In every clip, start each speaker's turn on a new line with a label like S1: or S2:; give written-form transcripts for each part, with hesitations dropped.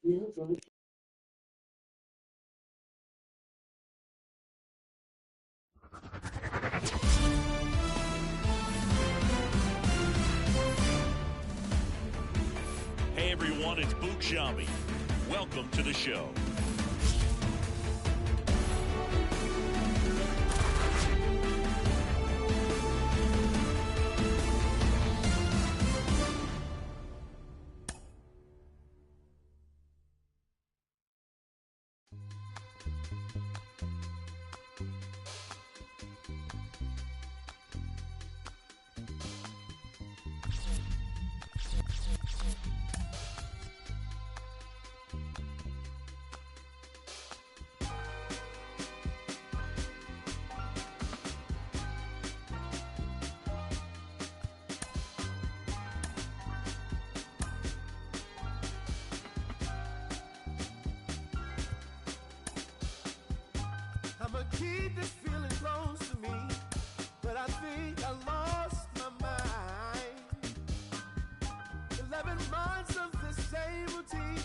S1: Hey everyone, it's Mlb24. Welcome to the show.
S2: I'ma keep this feeling close to me, but I think I lost my mind. 11 months of the same routine,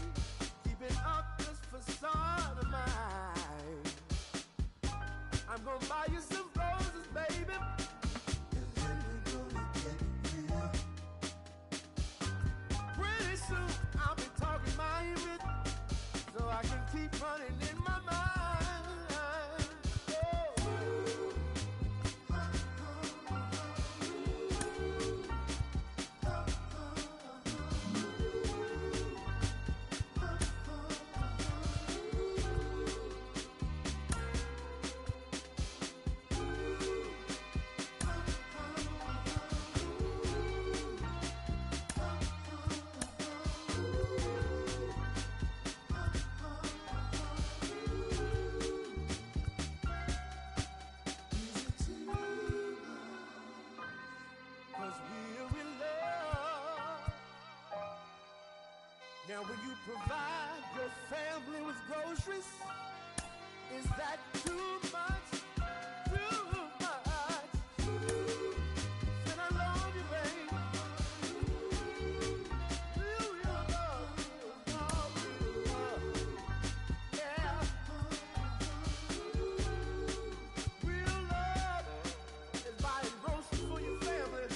S2: keeping up this facade of mine. I'm gonna buy you some roses, baby, and then we're gonna get real. Pretty soon I'll be talking my image, so I can keep running in my mind. Now when you provide your family with groceries, is that too much? Too much? Said I love you, babe. Real love, yeah. Real love is buying groceries for your family.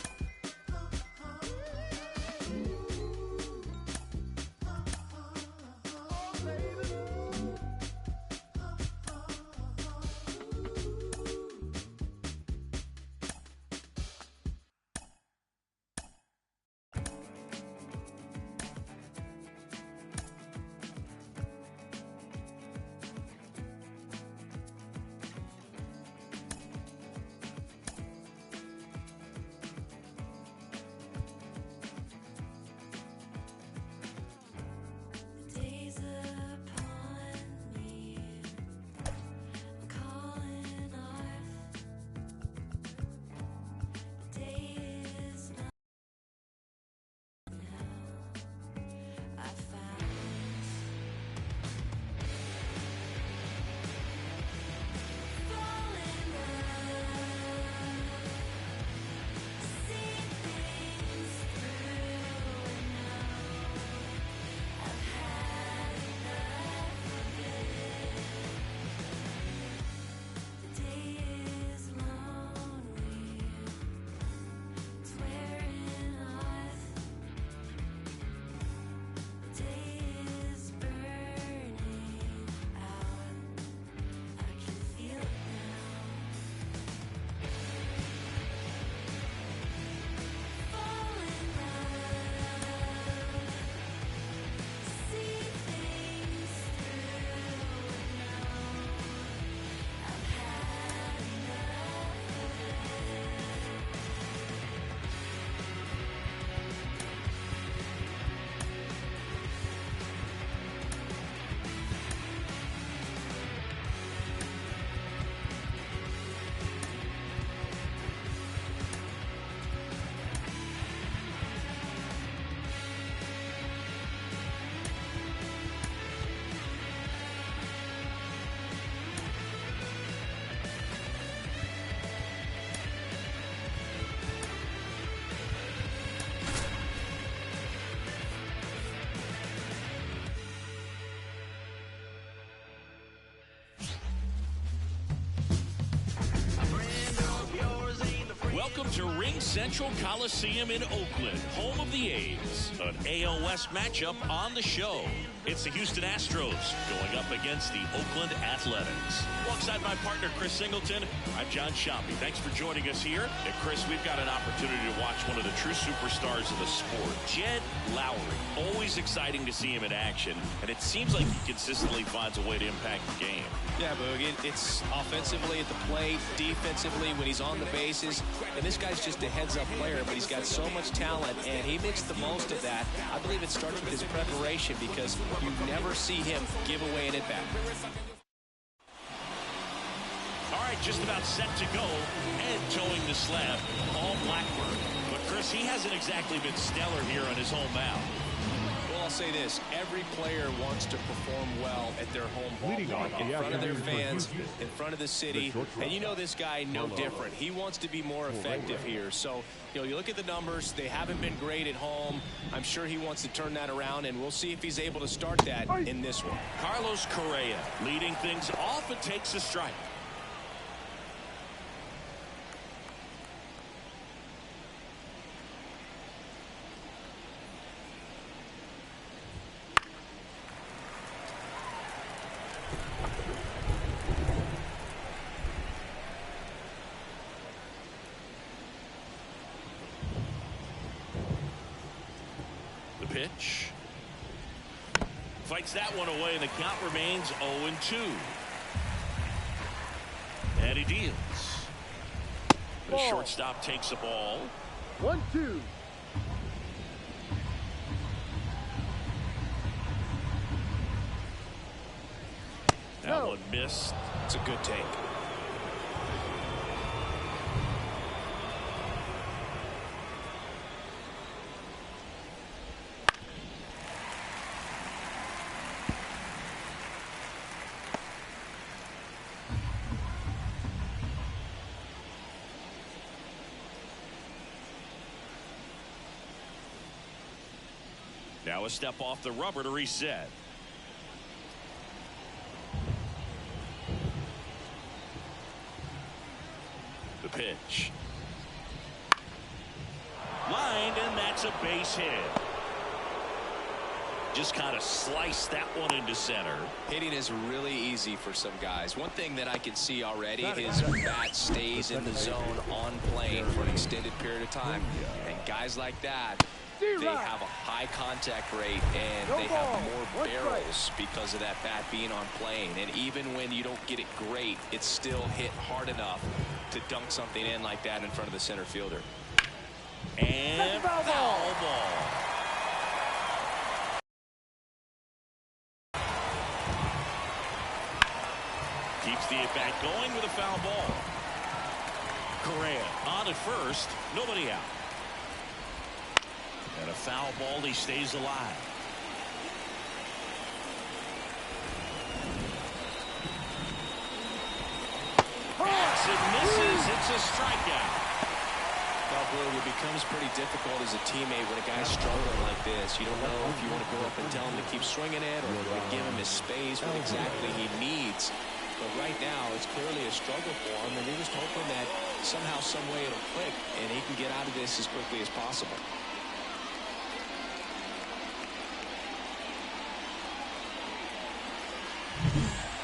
S1: to Ring Central Coliseum in Oakland, home of the A's. An AL West matchup on the show. It's the Houston Astros going up against the Oakland Athletics. Alongside my partner, Chris Singleton, I'm John Sciambi. Thanks for joining us here. And Chris, we've got an opportunity to watch one of the true superstars of the sport, Jed Lowry. Always exciting to see him in action, and it seems like he consistently finds a way to impact the game.
S3: Yeah, Boog, it's offensively at the plate, defensively when he's on the bases, and this guy's just a heads-up player, but he's got so much talent, and he makes the most of that. I believe it starts with his preparation because you never see him give away an at-bat.
S1: All right, just about set to go, and towing the slab, Paul Blackburn. But, Chris, he hasn't exactly been stellar here on his home mound.
S3: Well, I'll say this. Every player wants to perform well at their home ballpark, in front of their fans, in front of the city. And you know this guy no different. He wants to be more effective here. So, you know, you look at the numbers. They haven't been great at home. I'm sure he wants to turn that around, and we'll see if he's able to start that in this one.
S1: Carlos Correa leading things off and takes a strike. Pitch. Fights that one away, and the count remains 0-2. And he deals. The shortstop takes the ball.
S2: 1-2.
S1: That one missed.
S3: It's a good take.
S1: Now a step off the rubber to reset. The pitch. Lined, and that's a base hit. Just kind of sliced that one into center.
S3: Hitting is really easy for some guys. One thing that I can see already, his bat stays in the zone on plane for an extended period of time. And guys like that, they have a high contact rate, and they have more barrels because of that bat being on plane. And even when you don't get it great, it's still hit hard enough to dunk something in like that in front of the center fielder.
S1: And foul ball. Keeps the at-bat going with a foul ball. Correa on at first, nobody out. And a foul ball, he stays alive. Pass and misses. It's a strikeout.
S3: Well, Blue, it becomes pretty difficult as a teammate when a guy's struggling like this. You don't know if you want to go up and tell him to keep swinging it, or if you want to give him his space, what exactly he needs. But right now, it's clearly a struggle for him, and we're just hoping that somehow, some way it'll click, and he can get out of this as quickly as possible.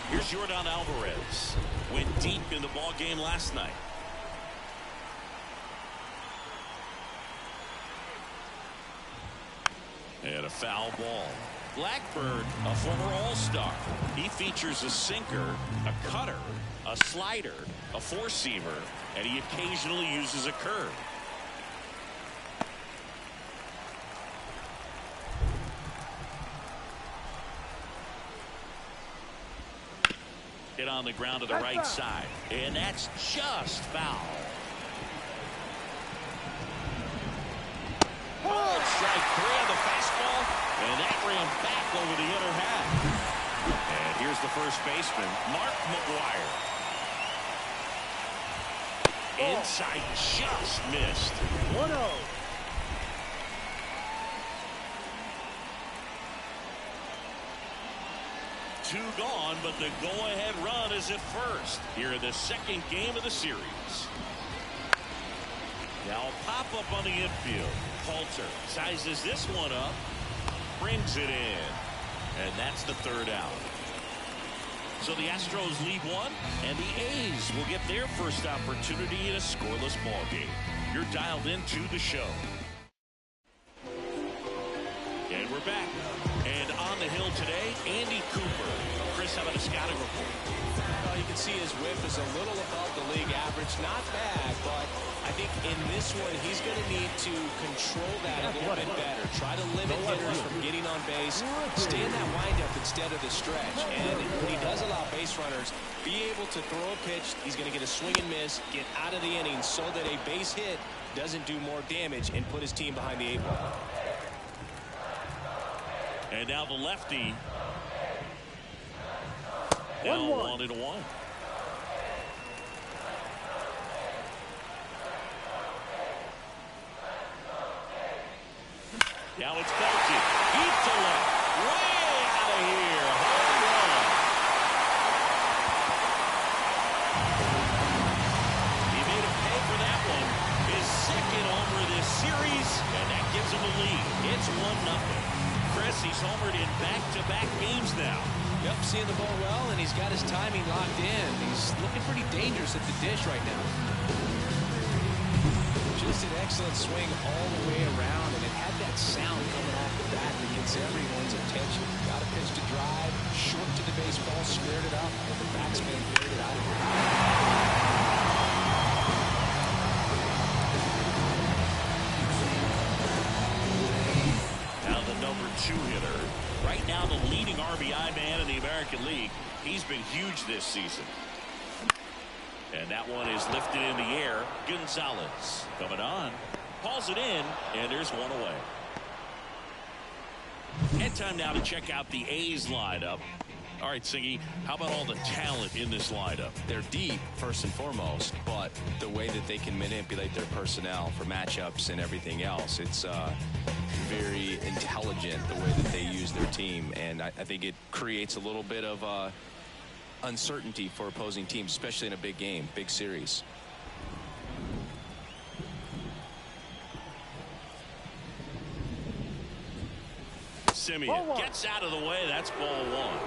S1: Here's Yordan Alvarez. Went deep in the ball game last night. And a foul ball. Blackburn, a former All-Star. He features a sinker, a cutter, a slider, a four-seamer, and he occasionally uses a curve. Hit on the ground to the right side, and that's just foul. Ball strike 3 on the fastball, and that ran back over the inner half. And here's the first baseman, Mark McGwire. Inside, just missed.
S2: 1-0.
S1: Two gone, but the go-ahead run is at first here in the second game of the series. Now a pop-up on the infield. Halter sizes this one up, brings it in, and that's the third out. So the Astros lead one, and the A's will get their first opportunity in a scoreless ball game. You're dialed into the show. And we're back. And on the hill today, Andy Cooper. Chris, how about a scouting report?
S3: Well, you can see his whip is a little above the league average. Not bad, but I think in this one, he's going to need to control that a little bit better. Try to limit hitters from getting on base. Stay in that windup instead of the stretch. And when he does allow base runners, be able to throw a pitch. He's going to get a swing and miss, get out of the inning so that a base hit doesn't do more damage and put his team behind the 8 ball.
S1: And now the lefty. Now 1-1. Now it's Belty. Deep to left. Way out of here. Home run. He made a pay for that one. His second homer this series, and that gives him a lead. It's 1-0. Chris, he's homered in back-to-back games now.
S3: Yep, seeing the ball well, and he's got his timing locked in. He's looking pretty dangerous at the dish right now. Just an excellent swing all the way around, and it had that sound coming off the bat that gets everyone's attention. Got a pitch to drive, short to the baseball, squared it up, and the backspin cleared it out of here.
S1: Now the number 2 hitter. Right now the leading RBI man in the American League. He's been huge this season. And that one is lifted in the air. Gonzalez coming on. Hauls it in, and there's one away. And time now to check out the A's lineup. All right, Siggy, how about all the talent in this lineup?
S3: They're deep, first and foremost, but the way that they can manipulate their personnel for matchups and everything else, it's very intelligent the way that they use their team, and I think it creates a little bit of uncertainty for opposing teams, especially in a big game, big series.
S1: Simeon gets out of the way. That's ball 1.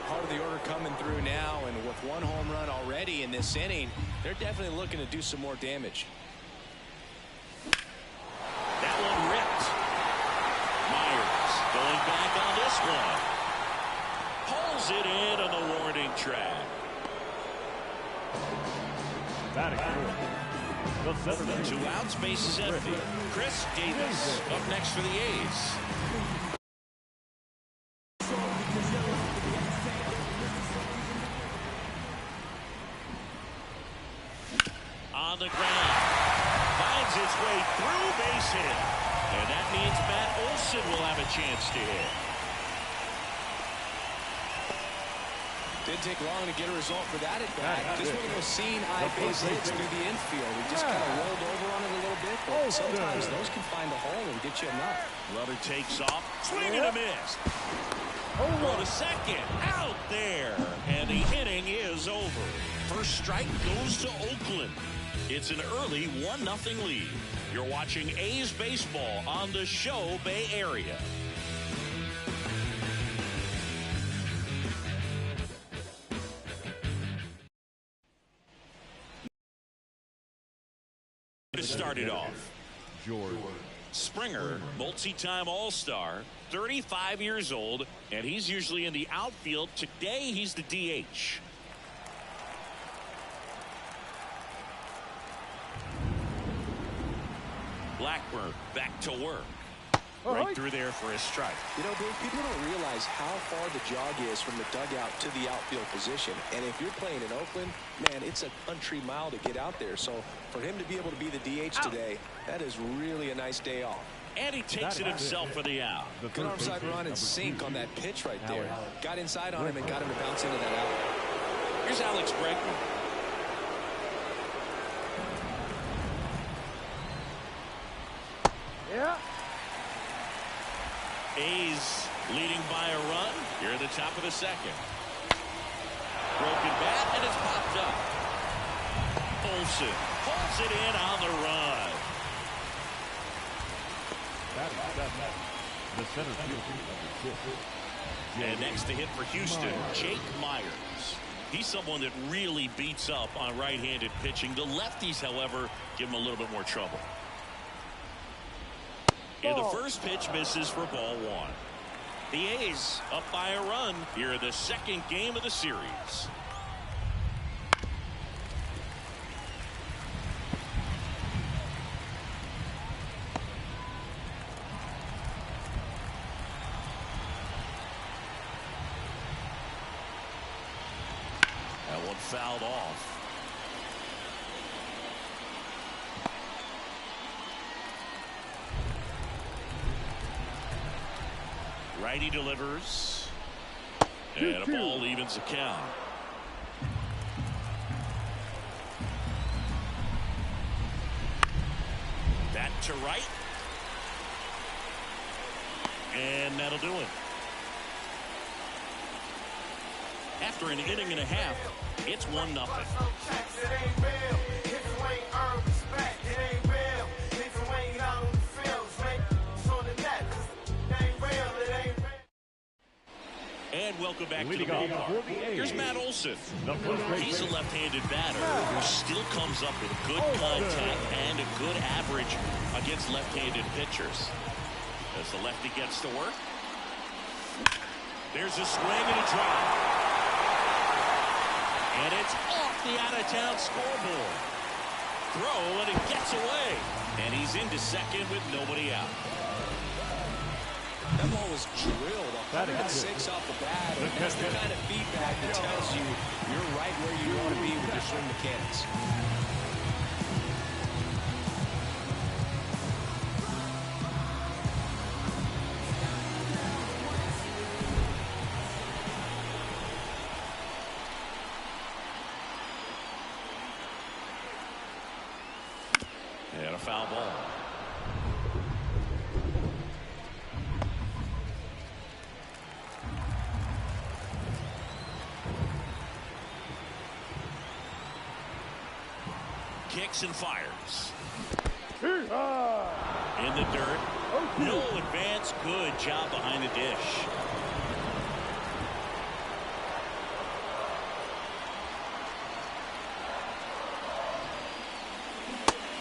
S3: Part of the order coming through now, and with 1 home run already in this inning, they're definitely looking to do some more damage.
S1: That one ripped. Myers going back on this one. Pulls it in on the warning track. The 2 outs, bases empty. Chris Davis up next for the A's. On the ground. Finds its way through, base hit. And that means Matt Olson will have a chance to hit.
S3: Didn't take long to get a result for that at bat. Just one of those seeing eye base hits through the infield. He just kind of rolled over on it a little bit, but sometimes those can find a hole and get you enough.
S1: Runner takes off, swing and a miss. Go to second, out there, and the inning is over. First strike goes to Oakland. It's an early 1-0 lead. You're watching A's baseball on the Show Bay Area. To start it off, Springer, multi-time All-Star, 35 years old, and he's usually in the outfield. Today, he's the DH. Blackburn back to work. Right through there for his strike.
S3: You know, Dave, people don't realize how far the jog is from the dugout to the outfield position. And if you're playing in Oakland, man, it's a country mile to get out there. So for him to be able to be the DH today, that is really a nice day off.
S1: And he takes it himself for the out.
S3: Good arm-side run and sink on that pitch right there. Got inside on him and got him to bounce into that out.
S1: Here's Alex Bregman. A's leading by a run here in the top of the second. Broken bat, and it's popped up. Olsen pulls it in on the run.
S4: The center field.
S1: And next to hit for Houston, Jake Myers. He's someone that really beats up on right-handed pitching. The lefties, however, give him a little bit more trouble. And the first pitch misses for ball one. The A's up by a run here in the second game of the series. That one fouled off. Righty delivers. And a ball evens the count. That to right. And that'll do it. After an inning and a half, it's 1-0. And welcome back to the ballpark. Here's Matt Olsen. He's a left-handed batter who still comes up with good contact and a good average against left-handed pitchers. As the lefty gets to work. There's a swing and a drive. And it's off the out-of-town scoreboard. Throw, and it gets away. And he's into second with nobody out.
S3: That ball was drilled 106 off the bat. And that's the kind of feedback that tells you you're right where you want to be with your swing mechanics.
S1: And a foul ball. Kicks and fires. In the dirt. No advance. Good job behind the dish.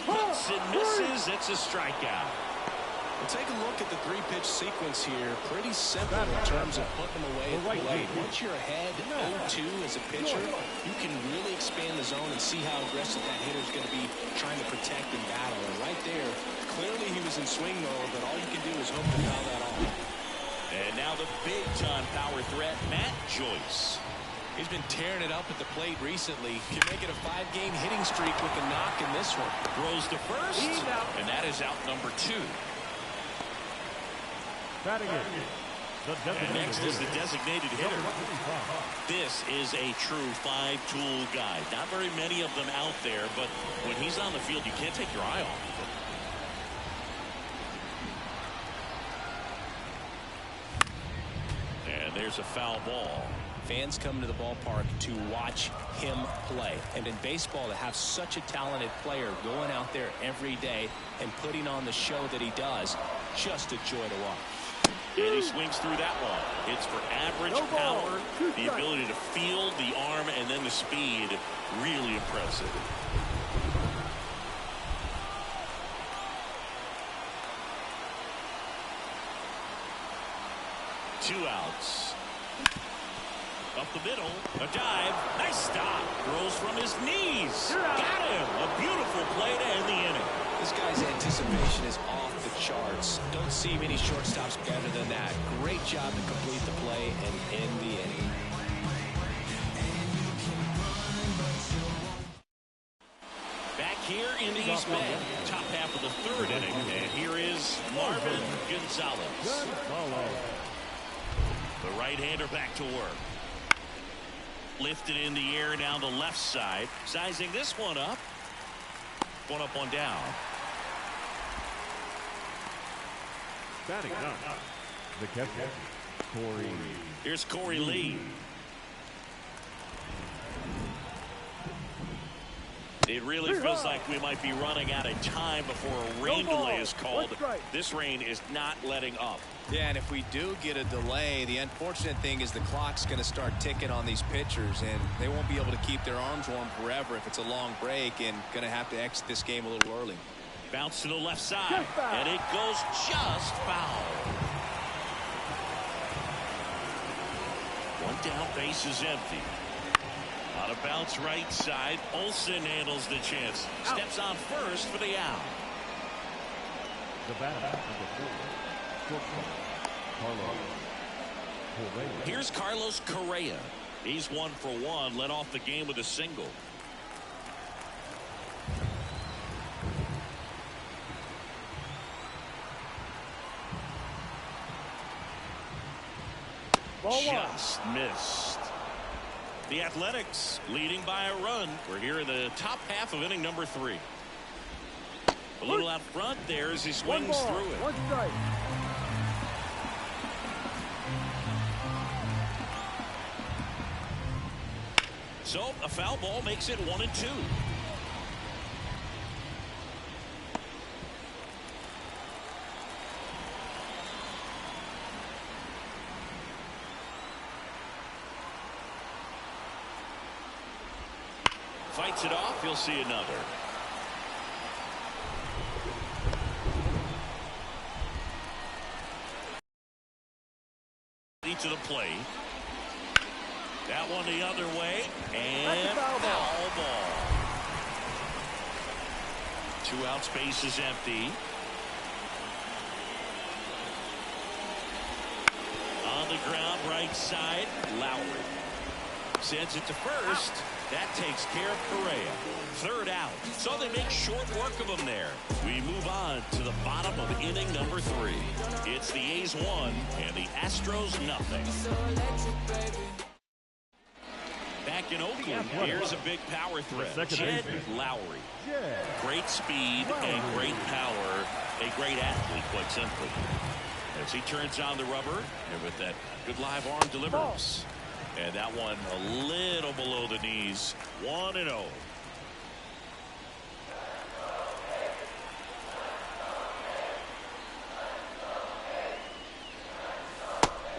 S1: Hits and misses. It's a strikeout.
S3: Well, take a look at the three-pitch sequence here. Pretty simple in terms of putting them away at the plate. Once you're ahead 0-2 as a pitcher, you can really expand the zone and see how aggressive that hitter is going to be trying to protect and battle. And right there, clearly he was in swing mode, but all you can do is hope to foul that off.
S1: And now the big-time power threat, Matt Joyce.
S3: He's been tearing it up at the plate recently. Can make it a 5-game hitting streak with a knock in this one.
S1: Throws to first, and that is out number 2. And next is the designated hitter. This is a true 5-tool guy. Not very many of them out there, but when he's on the field, you can't take your eye off of him. And there's a foul ball.
S3: Fans come to the ballpark to watch him play. And in baseball, to have such a talented player going out there every day and putting on the show that he does, just a joy to watch.
S1: And he swings through that one. It's for average power, the ability to field the arm, and then the speed. Really impressive. Two outs. Up the middle, a dive, nice stop. Throws from his knees. Got him. A beautiful play to end the inning.
S3: This guy's anticipation is off the charts. Don't see many shortstops better than that. Great job to complete the play and end the inning.
S1: Back here in the East Bay, top half of the third inning, and here is Marvin Gonzalez. The right-hander back to work. Lifted in the air down the left side. Sizing this one up. One up, one down.
S4: Batting up. The catcher, Corey.
S1: Here's Corey Lee. It really feels like we might be running out of time before a rain delay is called. This rain is not letting up.
S3: Yeah, and if we do get a delay, the unfortunate thing is the clock's going to start ticking on these pitchers, and they won't be able to keep their arms warm forever if it's a long break, and going to have to exit this game a little early.
S1: Bounce to the left side, and it goes just foul. One down, base is empty. On a bounce right side, Olsen handles the chance. Steps on first for the out.
S4: The batter, number 4, Carlos Correa.
S1: Here's Carlos Correa. He's 1 for 1, led off the game with a single. Just missed. The Athletics leading by a run. We're here in the top half of inning number 3. A little out front there as he swings through it.
S2: 1 strike.
S1: So a foul ball makes it 1-2. Fights it off. He'll see another. To the plate. That one the other way. And foul ball. 2 outs, base is empty. On the ground, right side, Lowry. Sends it to first. That takes care of Correa. 3rd out. So they make short work of him there. We move on to the bottom of inning number 3. It's the A's 1 and the Astros nothing. Back in Oakland, here's a big power threat. Jed Lowry. Great speed and great power. A great athlete, quite simply. As he turns on the rubber, and with that good live arm delivers. And that one a little below the knees. 1-0.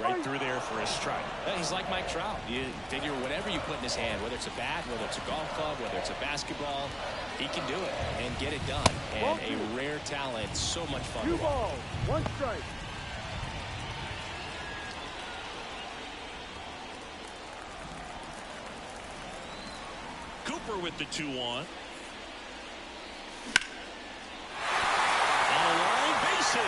S1: Right through there for a strike.
S3: He's like Mike Trout. You figure whatever you put in his hand, whether it's a bat, whether it's a golf club, whether it's a basketball, he can do it and get it done. And a rare talent, so much fun to watch.
S2: 2 balls, 1 strike.
S1: Cooper with the 2-1. On a line, base hit.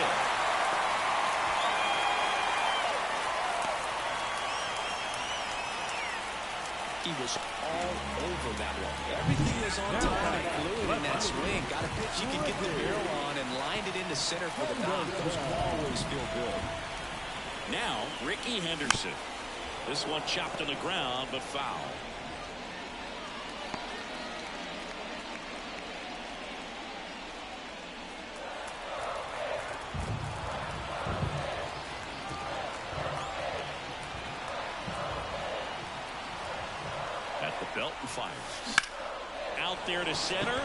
S3: He was all over that one. Everything was on time and fluid in that swing. Got a pitch you could get the barrel on and lined it into center for the knock. Those always feel good.
S1: Now, Ricky Henderson. This one chopped to the ground, but foul. At the belt and fires. Out there to center.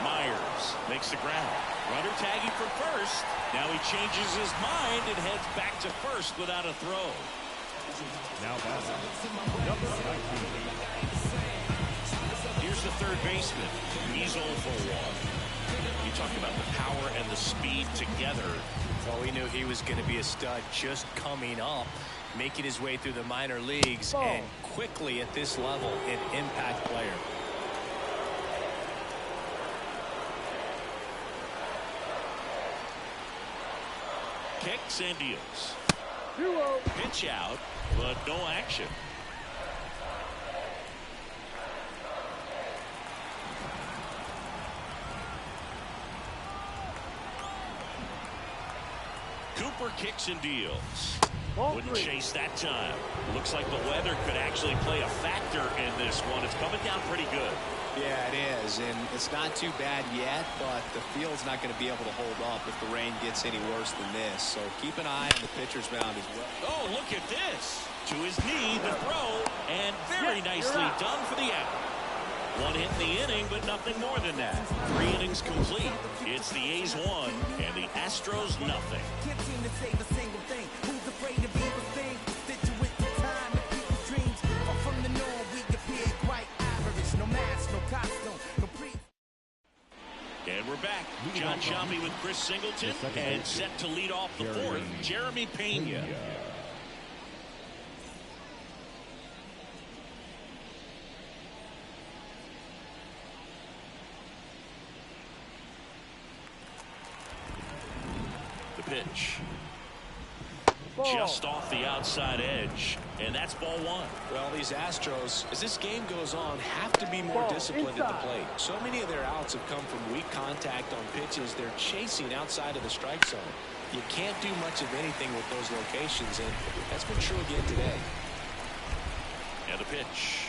S1: Myers makes the ground. Runner tagging for first. Now he changes his mind and heads back to first without a throw.
S4: Now batting, number 19.
S1: Here's the third baseman. He's 0 for 1. You talk about the power and the speed together.
S3: Well, we knew he was going to be a stud just coming up, making his way through the minor leagues, and quickly at this level, an impact player.
S1: Kicks and deals.
S2: 2-0.
S1: Pitch out, but no action. Cooper kicks and deals. Wouldn't chase that time. Looks like the weather could actually play a factor in this one. It's coming down pretty good.
S3: Yeah, it is, and it's not too bad yet, but the field's not going to be able to hold up if the rain gets any worse than this. So keep an eye on the pitcher's mound as well.
S1: Oh, look at this. To his knee, the throw, and very nicely done for the out. One hit in the inning, but nothing more than that. 3 innings complete. It's the A's 1 and the Astros nothing.
S2: Can't seem to save a single thing. Who's afraid of evil things? Constituent to time and people's dreams. Or from the norm, we appear quite average. No mask, no costume, no pre.
S1: And we're back. John Sciambi with Chris Singleton, and set to lead off the fourth, Jeremy Pena. The pitch. Just off the outside edge, and that's ball 1.
S3: Well, these Astros, as this game goes on, have to be more disciplined at the plate. So many of their outs have come from weak contact on pitches they're chasing outside of the strike zone. You can't do much of anything with those locations, and that's been true again today.
S1: And the pitch.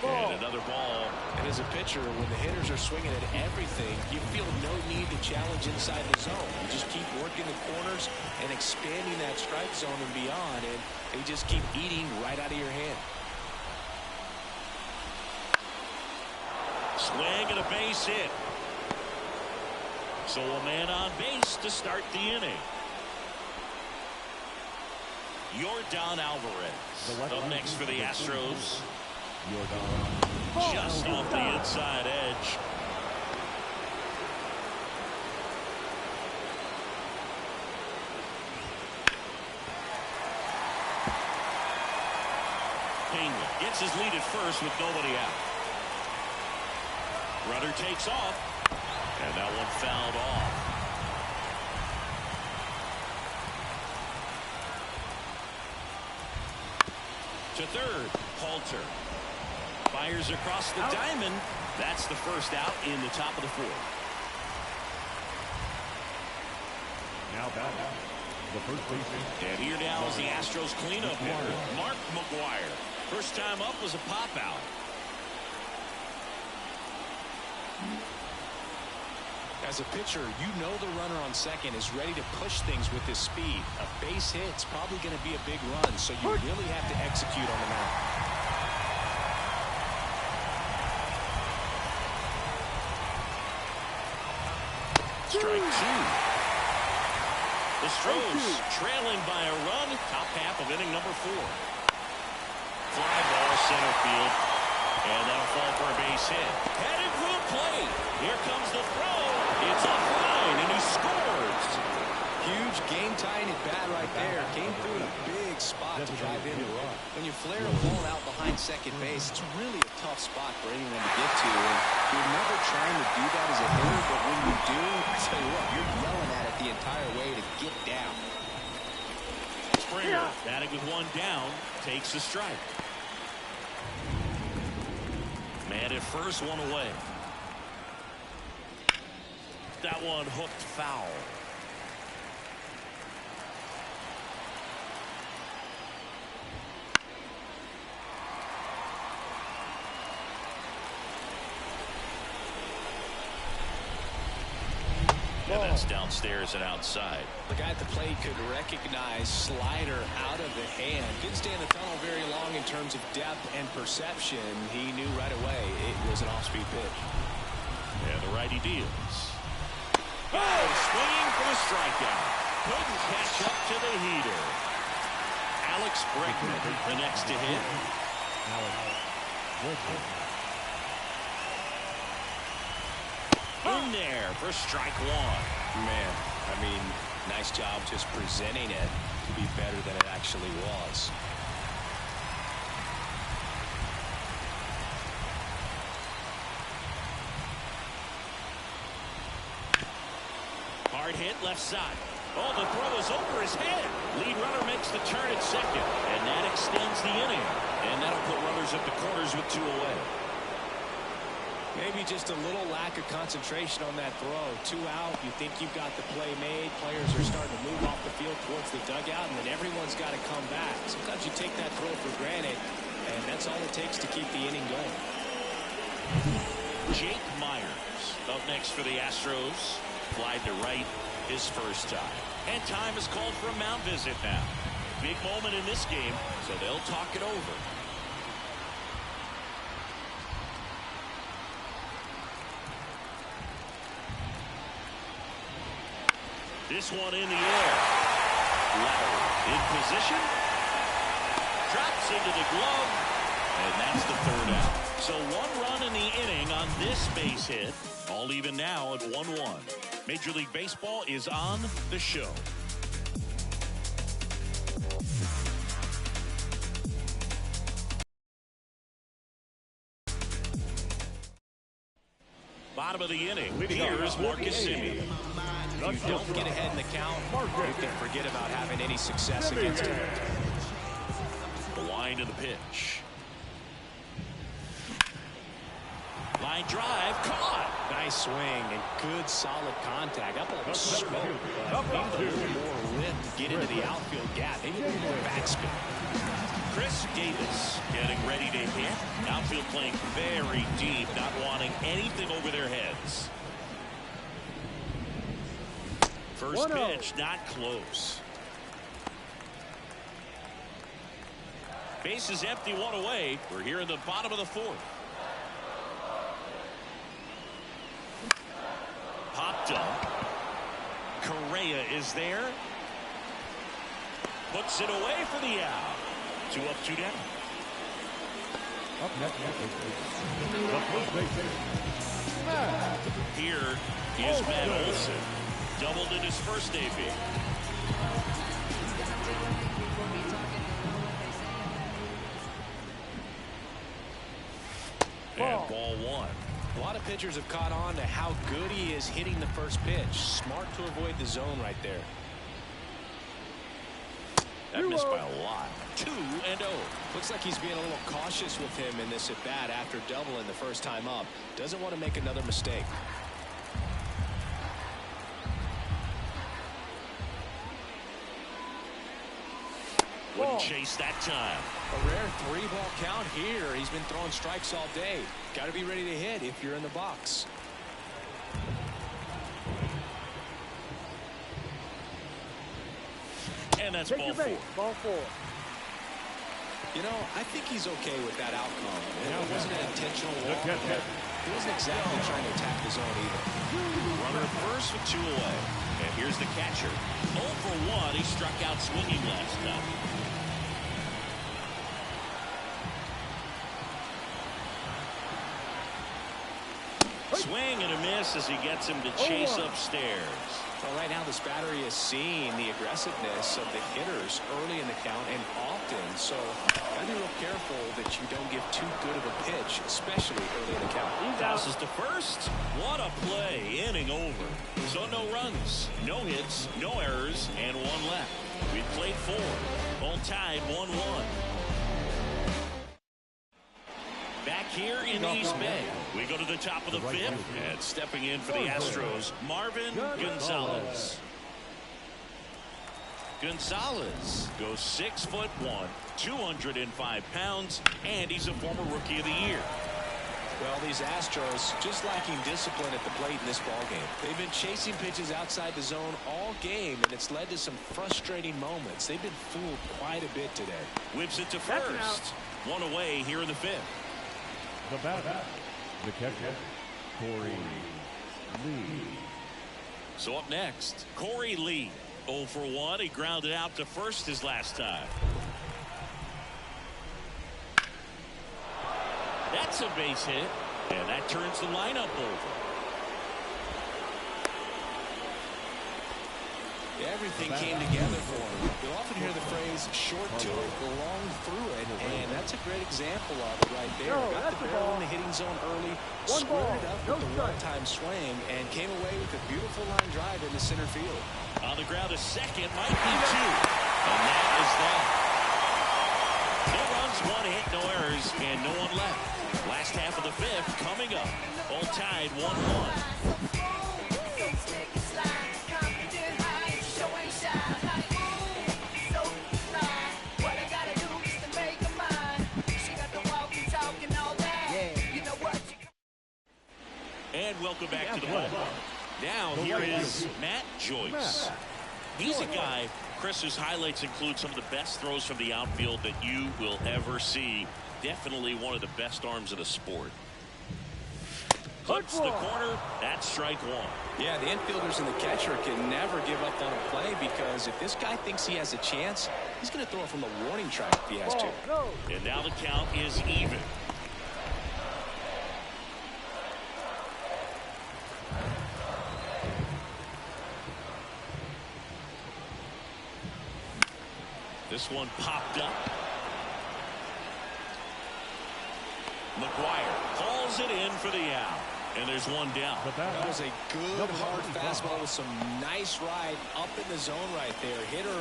S1: And another ball.
S3: And as a pitcher, when the hitters are swinging at everything, you feel no need to challenge inside the zone. You just keep working the corners and expanding that strike zone and beyond, and they just keep eating right out of your hand.
S1: Swing and a base hit. So a man on base to start the inning. Yordan Alvarez up next for the Astros. Just off the inside edge. Pena gets his lead at first with nobody out. Runner takes off, and that one fouled off. To third, Halter fires across the diamond. That's the first out in the top of the fourth.
S4: Now batting, the first baseman.
S1: And here now is the Astros cleanup hitter, Mark McGwire. First time up was a pop out.
S3: As a pitcher, you know the runner on second is ready to push things with his speed. A base hit's probably going to be a big run, so you really have to execute on the mound.
S1: Strike 2. The Astros trailing by a run, top half of inning number 4. Fly ball center field, and that'll fall for a base hit. Headed for the plate. Here comes the throw. It's offline, and he scores.
S3: Huge game-tying at bat right there. Came through in a big spot to drive in the run. When you flare a ball out behind second base, it's really a tough spot for anyone to get to. And you're never trying to do that as a hitter, but when you do, I tell you what, you're yelling at it the entire way to get down.
S1: Springer, batting with one down, takes the strike. Man at first, one away. That one hooked foul. And that's downstairs and outside.
S3: The guy at the plate could recognize slider out of the hand. Didn't stay in the tunnel very long in terms of depth and perception. He knew right away it was an off-speed pitch.
S1: And the righty deals. Oh, swinging for the strikeout. Couldn't catch up to the heater. Alex Bregman, the next to hit. In there for strike 1.
S3: Man, I mean, nice job just presenting it to be better than it actually was.
S1: Hard hit left side. Oh, the throw is over his head. Lead runner makes the turn at second, and that extends the inning. And that'll put runners at the corners with 2 away.
S3: Maybe just a little lack of concentration on that throw. 2 out, you think you've got the play made. Players are starting to move off the field towards the dugout, and then everyone's got to come back. Sometimes you take that throw for granted, and that's all it takes to keep the inning going.
S1: Jake Myers up next for the Astros. Flied to right his first time. And time is called for a mound visit now. Big moment in this game, so they'll talk it over. This one in the air. Lowry in position. Drops into the glove. And that's the 3rd out. So 1 run in the inning on this base hit. All even now at 1-1. Major League Baseball is on the show. Bottom of the inning. Here is Marcus Semien.
S3: If you don't get ahead in the count, you can forget about having any success against him.
S1: The line to the pitch. Line drive, caught.
S3: Nice swing and good solid contact. Up a little smoke, but need a little more lift to get into the outfield gap. Maybe a little more backspin.
S1: Chris Davis getting ready to hit. Outfield playing very deep, not wanting anything over their heads. First pitch, not close. Base is empty, 1 away. We're here in the bottom of the 4th. Popped up. Correa is there. Puts it away for the out. 2 up, 2 down.
S4: Up next the first base.
S1: Here is Matt Olson. Doubled in his first debut. And ball 1.
S3: A lot of pitchers have caught on to how good he is hitting the first pitch. Smart to avoid the zone right there.
S1: That missed by a lot. 2-0.
S3: Looks like he's being a little cautious with him in this at bat after doubling the first time up. Doesn't want to make another mistake.
S1: Wouldn't chase that time.
S3: A rare 3-ball count here. He's been throwing strikes all day. Got to be ready to hit if you're in the box.
S1: And that's ball 4.
S5: Ball 4.
S3: You know, I think he's okay with that outcome. It wasn't an intentional walk, but he wasn't exactly trying to attack the zone either.
S1: Runner first with 2 away. And here's the catcher. 0 for 1. He struck out swinging last time. Swing and a miss as he gets him to chase upstairs.
S3: Well, right now this battery is seeing the aggressiveness of the hitters early in the count and often. So gotta be real careful that you don't give too good of a pitch, especially early in the count.
S1: Passes to first. What a play. Inning over. So no runs, no hits, no errors, and 1 left. We've played 4. All tied 1-1. Back here in East Bay, we go to the top of the 5th, and stepping in for the Astros, Marvin Gonzalez. Gonzalez goes 6'1", 205 pounds, and he's a former Rookie of the Year.
S3: Well, these Astros just lacking discipline at the plate in this ballgame. They've been chasing pitches outside the zone all game, and it's led to some frustrating moments. They've been fooled quite a bit today.
S1: Whips it to first. 1 away here in the 5th.
S4: The batter, the catcher, Corey Lee.
S1: So up next, Corey Lee. 0 for 1. He grounded out to first his last time. That's a base hit, and that turns the lineup over.
S3: Everything came together for him. You'll often hear the phrase short to it, long through it, and that's a great example of it right there. Got the barrel in the hitting zone early, squared it up with the one-time swing, and came away with a beautiful line drive into center field.
S1: On the ground, a second, might be 2. And that is that. No runs, 1 hit, no errors, and no one left. Last half of the 5th coming up. All tied 1-1. And welcome back to the ball. Now here is Matt Joyce. He's a guy, Chris, whose highlights include some of the best throws from the outfield that you will ever see. Definitely one of the best arms of the sport. Hooks the corner. That's strike 1.
S3: Yeah, the infielders and the catcher can never give up on a play, because if this guy thinks he has a chance, he's going to throw it from the warning track if he has to.
S1: And now the count is even. This one popped up. McGuire calls it in for the out. And there's one down.
S3: That was a good hard fastball with some nice ride up in the zone right there. Hitter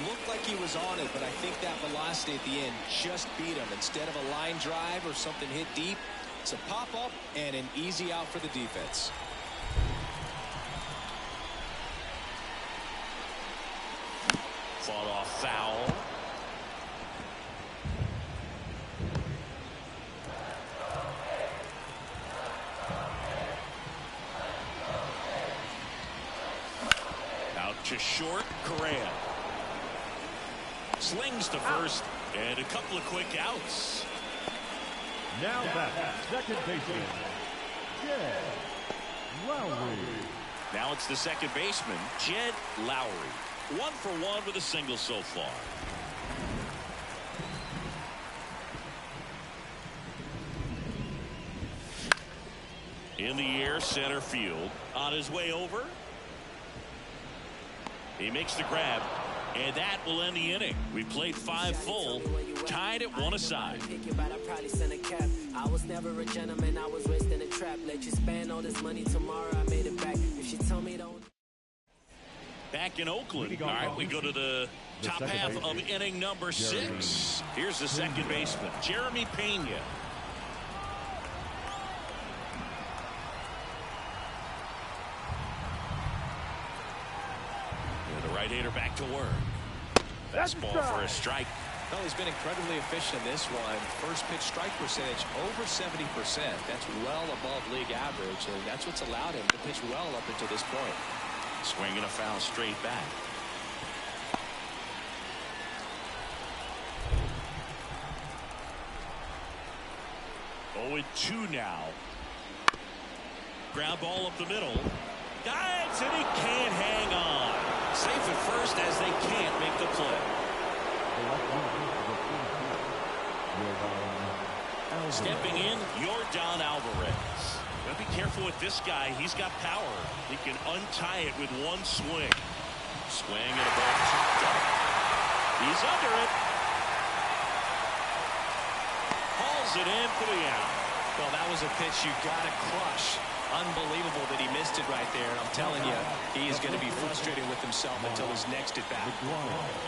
S3: looked like he was on it, but I think that velocity at the end just beat him. Instead of a line drive or something hit deep, it's a pop-up and an easy out for the defense.
S1: Fought off foul. Out to short, Correa. Slings to first, and a couple of quick outs.
S4: Now back, second baseman, Jed Lowry.
S1: Now it's the second baseman, Jed Lowry. 1 for 1 with a single so far. In the air, center field. On his way over. He makes the grab, and that will end the inning. We played 5 full, tied at 1 aside.
S5: I was never a gentleman, I was raised in a trap. Let you spend all this money tomorrow, I made it back. If she told me don't.
S1: Back in Oakland. All right, we go to the top half of inning number 6. Here's the second baseman, Jeremy Pena. And the right-hander back to work. Fastball for a strike.
S3: Well, he's been incredibly efficient in this one. First pitch strike percentage over 70%. That's well above league average, and that's what's allowed him to pitch well up until this point.
S1: Swinging a foul straight back. Oh, 2 now. Ground ball up the middle. Dives, and he can't hang on. Safe at first as they can't make the play. Stepping in, Yordan Alvarez. But be careful with this guy. He's got power. He can untie it with one swing. Swing and a ball chopped up. He's under it. Hauls it in for the out.
S3: Well, that was a pitch you got to crush. Unbelievable that he missed it right there. And I'm telling you, he's going to be frustrated with himself until his next at bat.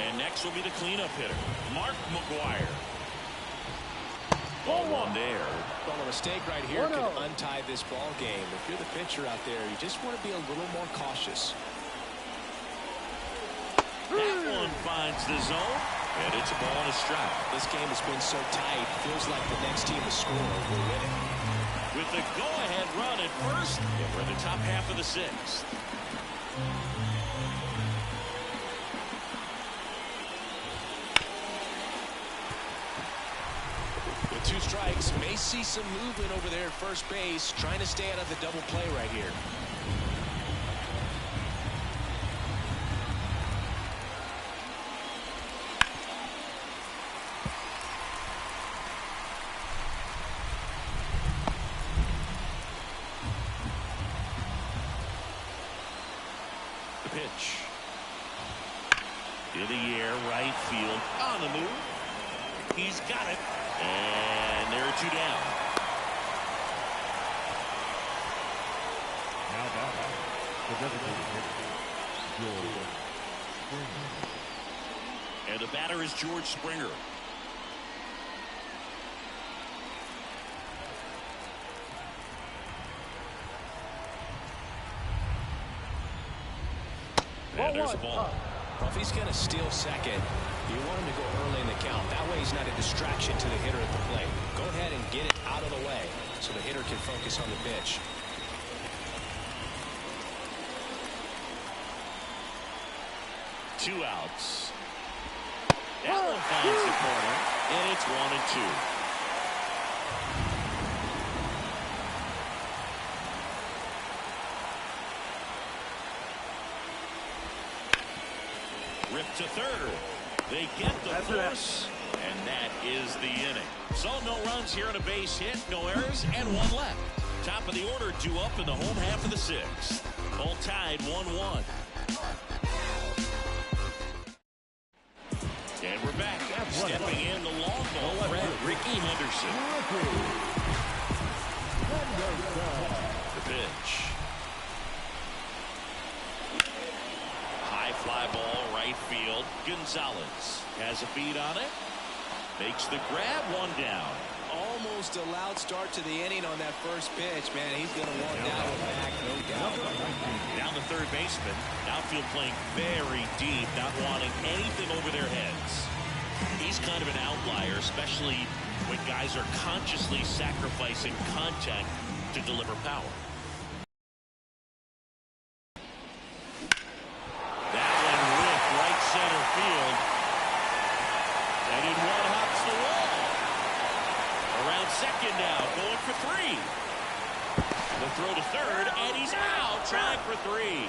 S1: And next will be the cleanup hitter, Mark McGuire. Ball 1 there.
S3: Well, a mistake right here could untie this ball game. If you're the pitcher out there, you just want to be a little more cautious.
S1: That one finds the zone, and it's a ball and a strike.
S3: This game has been so tight. Feels like the next team to score will win it.
S1: With the go-ahead run at first, and we're in the top half of the 6th.
S3: With 2 strikes, may see some movement over there at first base, trying to stay out of the double play right here.
S1: The pitch. In the air, right field, on the move. He's got it. And there are 2 down.
S4: Now back, the designated hitter, George Springer.
S1: And the batter is George Springer. And there's a ball.
S3: Well, if he's going to steal second, you want him to go early in the count. That way he's not a distraction to the hitter at the plate. Go ahead and get it out of the way so the hitter can focus on the pitch.
S1: Two outs. That one finds the corner, and it's 1-2. Ripped to third. They get the force, and that is the inning. So no runs here on a base hit, no errors, and one left. Top of the order, due up in the home half of the sixth. All tied 1-1. And we're back. Stepping in the long ball threat, Ricky Henderson. The pitch. High fly ball, right field. Gonzalez has a beat on it. Makes the grab, one down.
S3: Almost a loud start to the inning on that first pitch. Man, he's going to want that one back, no doubt.
S1: Down the third baseman. Outfield playing very deep, not wanting anything over their heads. He's kind of an outlier, especially when guys are consciously sacrificing contact to deliver power. That one ripped right center field. And in one hops the wall. Around second now, going for three. The throw to third, and he's out, trying for three.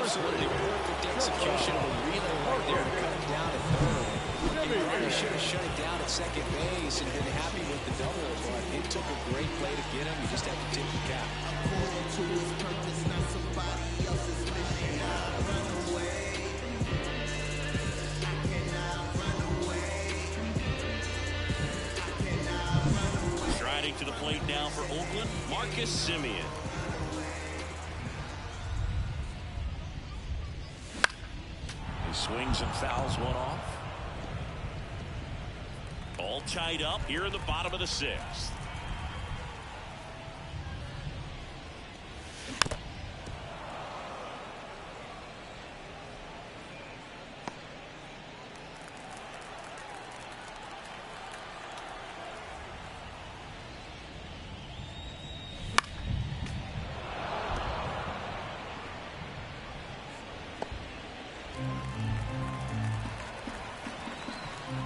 S3: Absolutely perfect execution of a relay right there to cut him down at third. He really should have shut it down at second base and been happy with the double, but it took a great play to get him. You just have to tip the cap.
S1: Striding to the plate now for Oakland, Marcus Semien. He swings and fouls one off. All tied up here in the bottom of the sixth.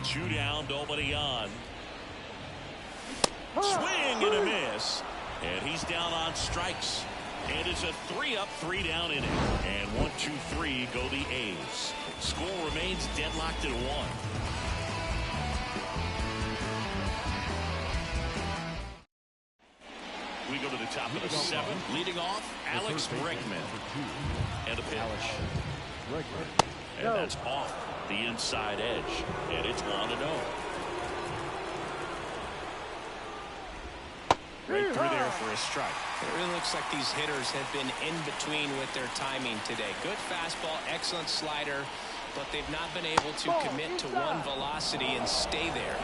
S1: Two down, nobody on. Swing and a miss. And he's down on strikes. And it's a 3-up, 3-down inning. And 1-2-3 go the A's. Score remains deadlocked at 1. We go to the top of the seventh. Leading off, Alex Bregman. And a pitch. And that's off the inside edge. And it's 1-0. Right through there for a strike.
S3: It really looks like these hitters have been in between with their timing today. Good fastball, excellent slider, but they've not been able to commit to one velocity and stay there.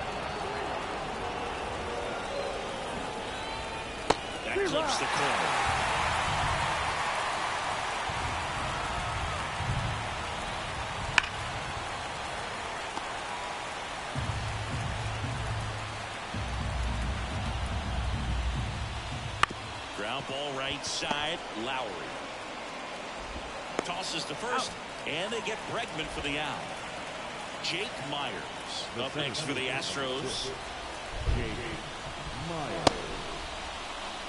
S1: That clips the corner. Ground ball right side, Lowry. Tosses to first, and they get Bregman for the out. Jake Myers up next for the Astros.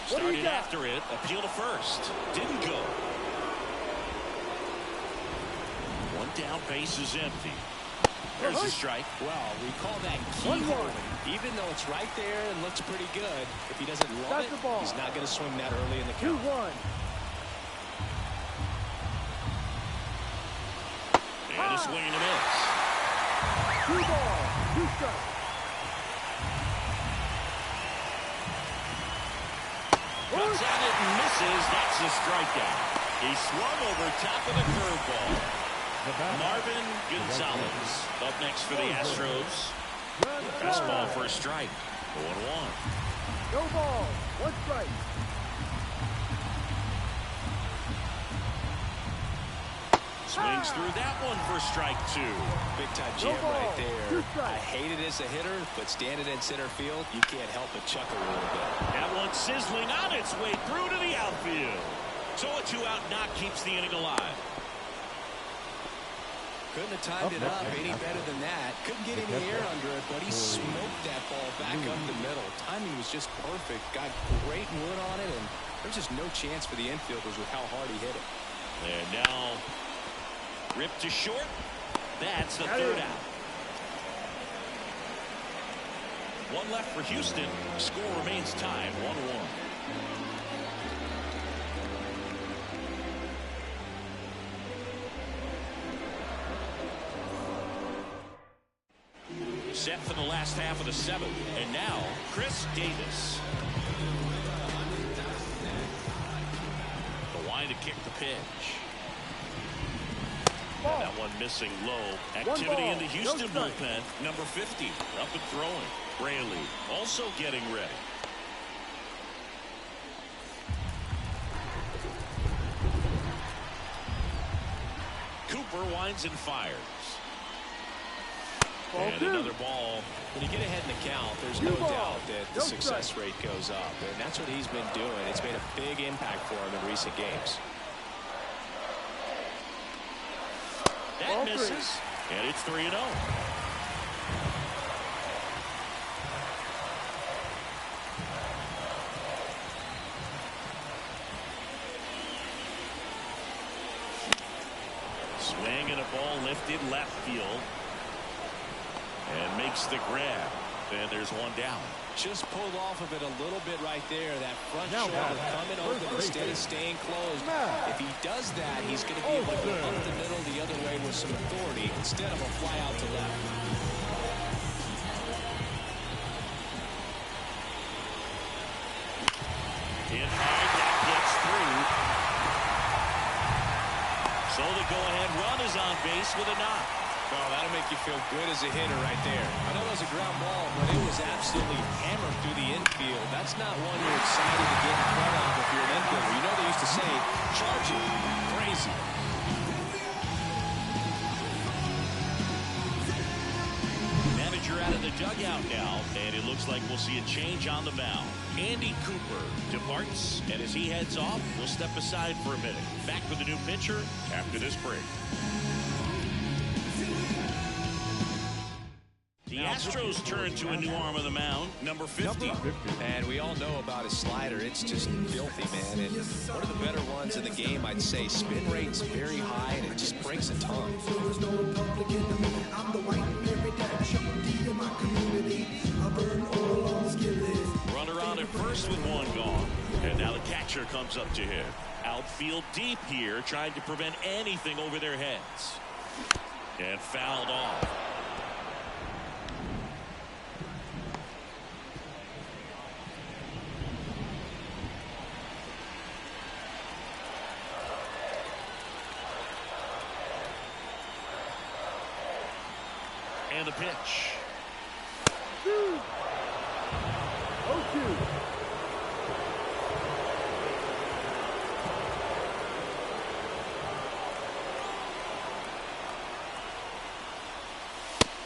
S1: Started after it, appeal to first. Didn't go. One down, base is empty. There's a strike.
S3: Well, we call that key holding. Even though it's right there and looks pretty good, if he doesn't love it, he's not going to swing that early in the count.
S2: 2-1.
S1: And a swing and a miss.
S2: 2 balls, 2 strikes.
S1: Cuts on it and misses. That's a strikeout. He swung over top of the curveball. Marvin Gonzalez up next for the Astros. Fastball for a strike. 1-1.
S2: No ball, 1 strike.
S1: Swings through that one for strike 2.
S3: Big time jam right there. I hate it as a hitter, but standing in center field, you can't help but chuckle a little bit.
S1: That one sizzling on its way through to the outfield. So a 2-out knock keeps the inning alive.
S3: Couldn't have timed it up any better than that. Couldn't get any air under it, but he smoked that ball back up the middle. Timing was just perfect. Got great wood on it, and there's just no chance for the infielders with how hard he hit it.
S1: And now ripped to short. That's the 3rd out. One left for Houston. Score remains tied 1-1. Set for the last half of the 7th. And now Chris Davis. The line to kick the pitch. And that one missing low. Activity in the Houston bullpen. Number 50 up and throwing. Braley also getting ready. Cooper winds and fires. And another ball.
S3: When you get ahead in the count, there's no doubt that the success rate goes up. And that's what he's been doing. It's made a big impact for him in recent games.
S1: That misses. And it's 3-0. Swing and a ball lifted left field. And makes the grab. And there's one down.
S3: Just pulled off of it a little bit right there. That front shoulder coming open instead of staying closed. If he does that, he's going to be able to go up the middle the other way with some authority instead of a fly out to left.
S1: In high, that gets through. So the go-ahead run is on base with a knock.
S3: Oh, that'll make you feel good as a hitter right there. I know it was a ground ball, but it was absolutely hammered through the infield. That's not one you're excited to get in front of if you're an infielder. You know they used to say, charge it. Crazy.
S1: Manager out of the dugout now, and it looks like we'll see a change on the mound. Andy Cooper departs, and as he heads off, we'll step aside for a minute. Back with the new pitcher after this break. The Astros turn to a new arm of the mound, number 50.
S3: And we all know about his slider. It's just filthy, man. And one of the better ones in the game, I'd say. Spin rate's very high, and it just breaks a ton.
S1: Runner on at first with one gone. And now the catcher comes up to him. Outfield deep here, trying to prevent anything over their heads. And fouled off. And the pitch.
S4: 2-2.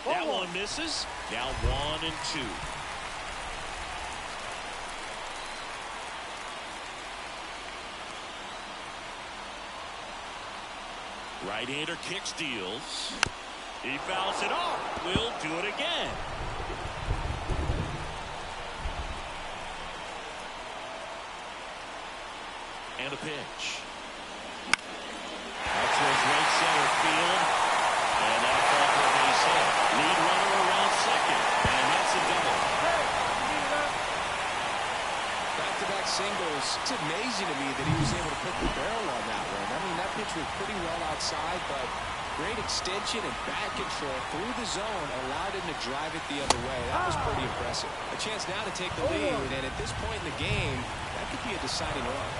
S1: That one misses. Now 1-2. Right-hander kicks, deals. He fouls it off. Will do it again. And a pitch. That's his right center field. And that'll fall for a base hit. Lead runner around second. And that's a double.
S3: Back-to-back singles. It's amazing to me that he was able to put the barrel on that one. I mean, that pitch was pretty well outside, but great extension and bat control through the zone allowed him to drive it the other way. That was pretty impressive. A chance now to take the lead, and at this point in the game, that could be a deciding run.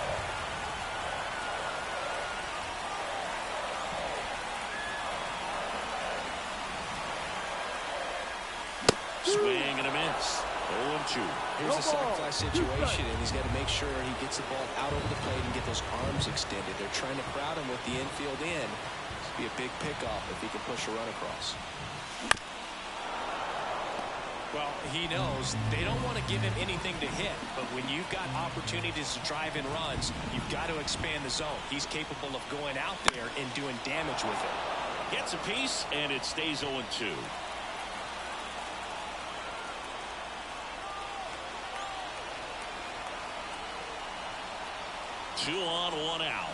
S1: Swing and a miss. 0-2.
S3: Here's a sac fly situation, and he's got to make sure he gets the ball out over the plate and get those arms extended. They're trying to crowd him with the infield in. Be a big pickoff if he can push a run across.
S6: Well, he knows they don't want to give him anything to hit, but when you've got opportunities to drive in runs, you've got to expand the zone. He's capable of going out there and doing damage with it.
S1: Gets a piece, and it stays 0-2. Two on, one out.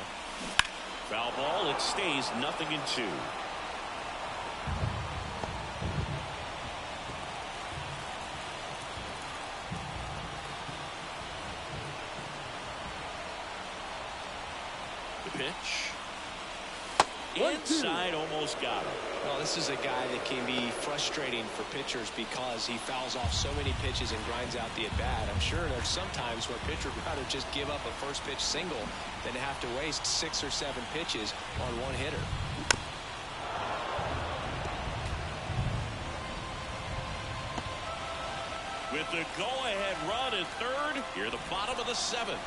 S1: Foul ball, it stays 0-2. The pitch. Inside, almost got him.
S3: Well, this is a guy that can be frustrating for pitchers because he fouls off so many pitches and grinds out the at-bat. I'm sure there's some times where a pitcher would rather just give up a first pitch single than to have to waste 6 or 7 pitches on one hitter.
S1: With the go-ahead run at third, here the bottom of the 7th.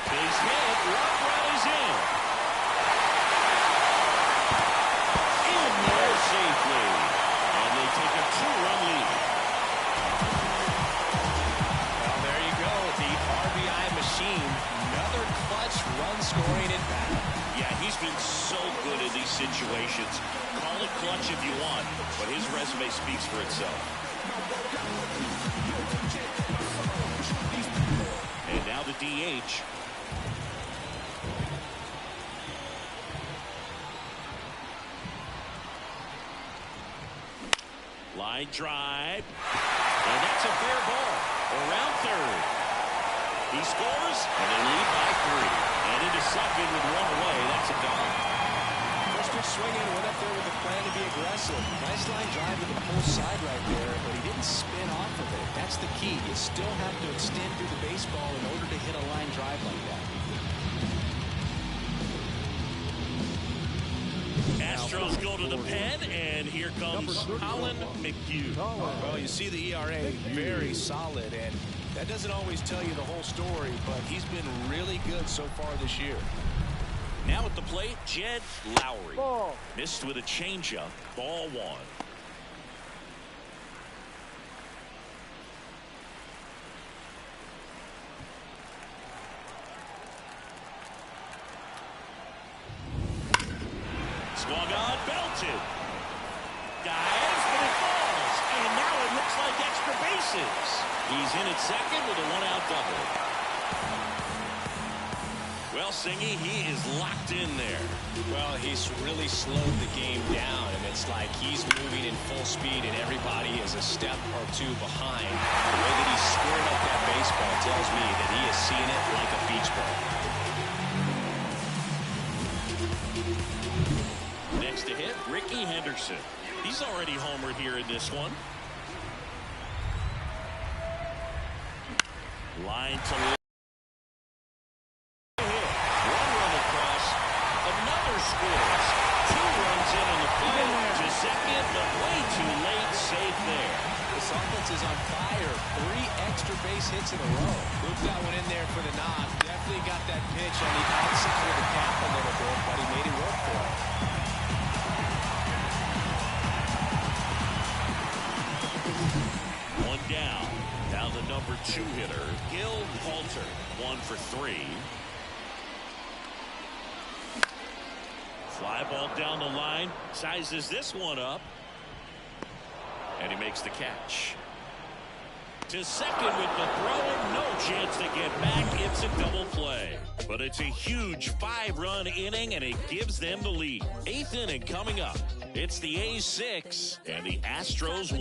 S1: Base hit, run is in. In there safely. And they take a 2-run lead.
S6: Well, there you go. The RBI machine. Another clutch run-scoring at bat.
S1: Yeah, he's been so good in these situations. Call it clutch if you want, but his resume speaks for itself. And now the DH. Line drive. And that's a fair ball. Around third. He scores, and they lead by 3. And into second with 1 away. That's a double.
S3: First pitch swinging, went up there with a plan to be aggressive. Nice line drive to the pull side right there, but he didn't spin off of it. That's the key. You still have to extend through the baseball in order to hit a line drive like that.
S1: Astros go to the pen, and here comes Colin McHugh.
S6: Well, you see the ERA, very solid, and that doesn't always tell you the whole story, but he's been really good so far this year.
S1: Now at the plate, Jed Lowry. Missed with a changeup. Ball 1. Swung on, belted. Dives, but it falls. And now it looks like extra bases. He's in at second with a 1-out double. Well, Singy, he is locked in there.
S3: Well, he's really slowed the game down, and it's like he's moving in full speed, and everybody is a step or 2 behind. The way that he's squared up that baseball tells me that he is seeing it like a beach ball.
S1: Next to hit, Ricky Henderson. He's already homered here in this one. Line to left. One run across. Another scores. 2 runs in on the play to second, but way too late. Safe there.
S3: This offense is on fire. 3 extra base hits in a row. Moved that one in there for the nod. Definitely got that pitch on the outside of the cap a little bit, but he made it work for him.
S1: One down. Now the number 2 hitter, Gil Halter. 1 for 3. Fly ball down the line. Sizes this one up. And he makes the catch. To second with the throw. No chance to get back. It's a double play. But it's a huge 5-run inning, and it gives them the lead. 8th inning coming up. It's the A's 6 and the Astros 1.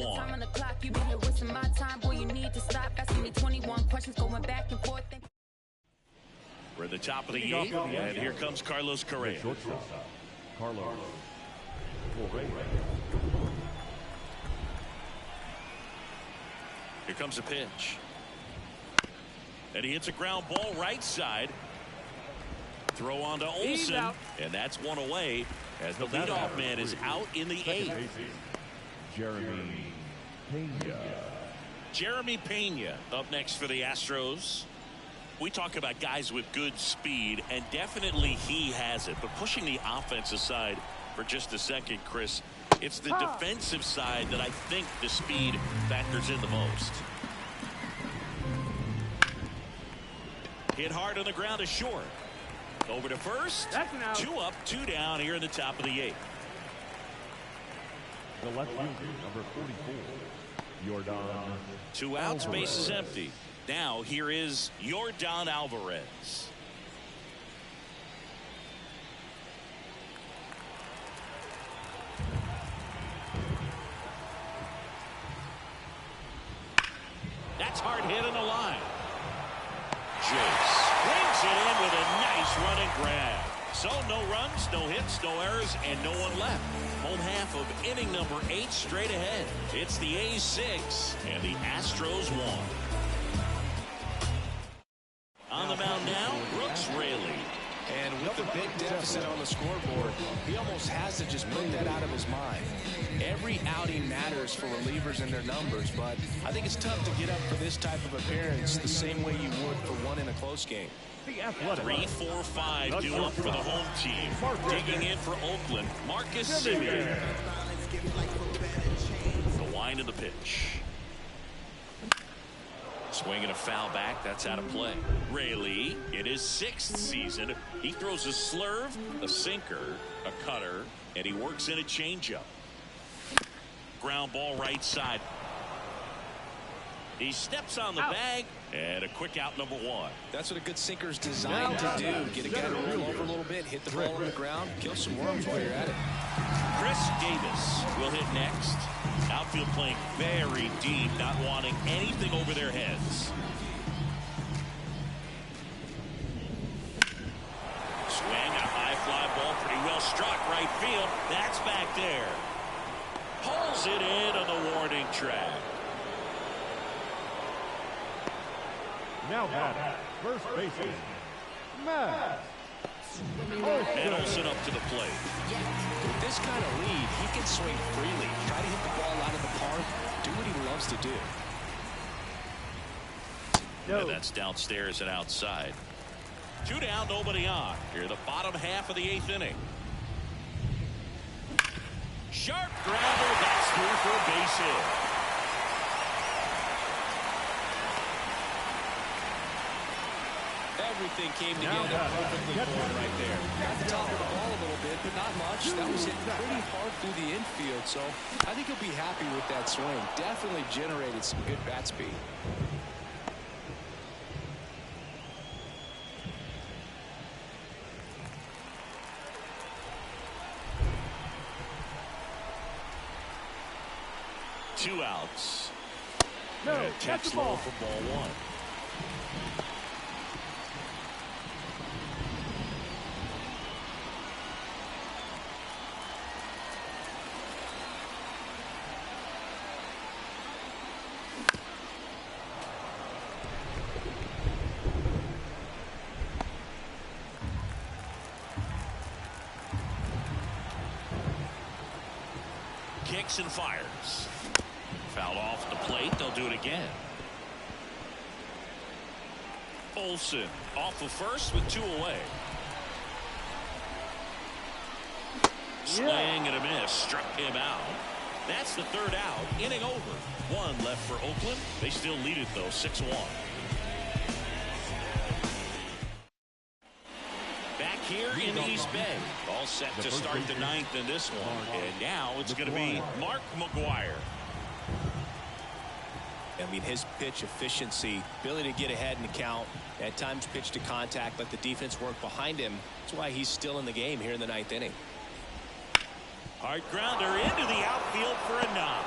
S1: We're at the top of the 8th, and here comes Carlos Correa. Here comes a pitch. And he hits a ground ball right side. Throw on to Olsen, and that's 1 away as the leadoff man is out in the 8th.
S4: Jeremy Pena
S1: up next for the Astros. We talk about guys with good speed, and definitely he has it. But pushing the offense aside for just a second, Chris, it's the defensive side that I think the speed factors in the most. Hit hard on the ground is short. Over to first. 2 up, 2 down here in the top of the 8th.
S4: The left fielder, number 44, Yordan.
S1: 2 outs, base is empty. Now here is Yordan Alvarez. That's hard hit on the line. Jace brings it in with a nice running grab. So no runs, no hits, no errors, and no one left. Home half of inning number 8 straight ahead. It's the A's 6 and the Astros 1. On the mound now, Brooks Raley.
S6: And with the big deficit on the scoreboard, he almost has to just put that out of his mind. Every outing matters for relievers and their numbers, but I think it's tough to get up for this type of appearance the same way you would for one in a close game.
S1: 3, 4, 5 due up for the home team. Digging in for Oakland, Marcus Semien. The wind of the pitch. Swinging a foul back, that's out of play. Raley, in his 6th season, he throws a slurve, a sinker, a cutter, and he works in a changeup. Ground ball right side. He steps on the bag, and a quick out number 1.
S6: That's what a good sinker's designed to do. Get a guy to roll over a little bit, hit the ball on the ground, kill some worms while you're at it.
S1: Chris Davis will hit next. Outfield playing very deep, not wanting anything over their heads. Swing, a high fly ball, pretty well struck right field. That's back there. Pulls it in on the warning track.
S4: Now batting, first baseman, Matt.
S1: And Olsen up to the plate.
S6: With this kind of lead, he can swing freely, try to hit the ball out of the park, do what he loves to do.
S1: And that's downstairs and outside. 2 down, nobody on. Here, the bottom half of the 8th inning. Sharp grounder, that's through for a base hit.
S6: Everything came together perfectly for him right there. Got the top of the ball a little bit, but not much. That was hit pretty hard through the infield, so I think he'll be happy with that swing. Definitely generated some good bat speed.
S1: Two outs.
S4: No,
S1: catch low for ball 1. Kicks and fires. Fouled off the plate. They'll do it again. Olsen off of first with 2 away. Swing and a miss. Struck him out. That's the 3rd out. Inning over. 1 left for Oakland. They still lead it, though, 6-1. Back here in East Bay. All set to start the 9th in this one. And now it's going to be Mark McGwire.
S6: I mean, his pitch efficiency, ability to get ahead in the count, at times pitch to contact, let the defense work behind him. That's why he's still in the game here in the 9th inning.
S1: Hard grounder into the outfield for a knock.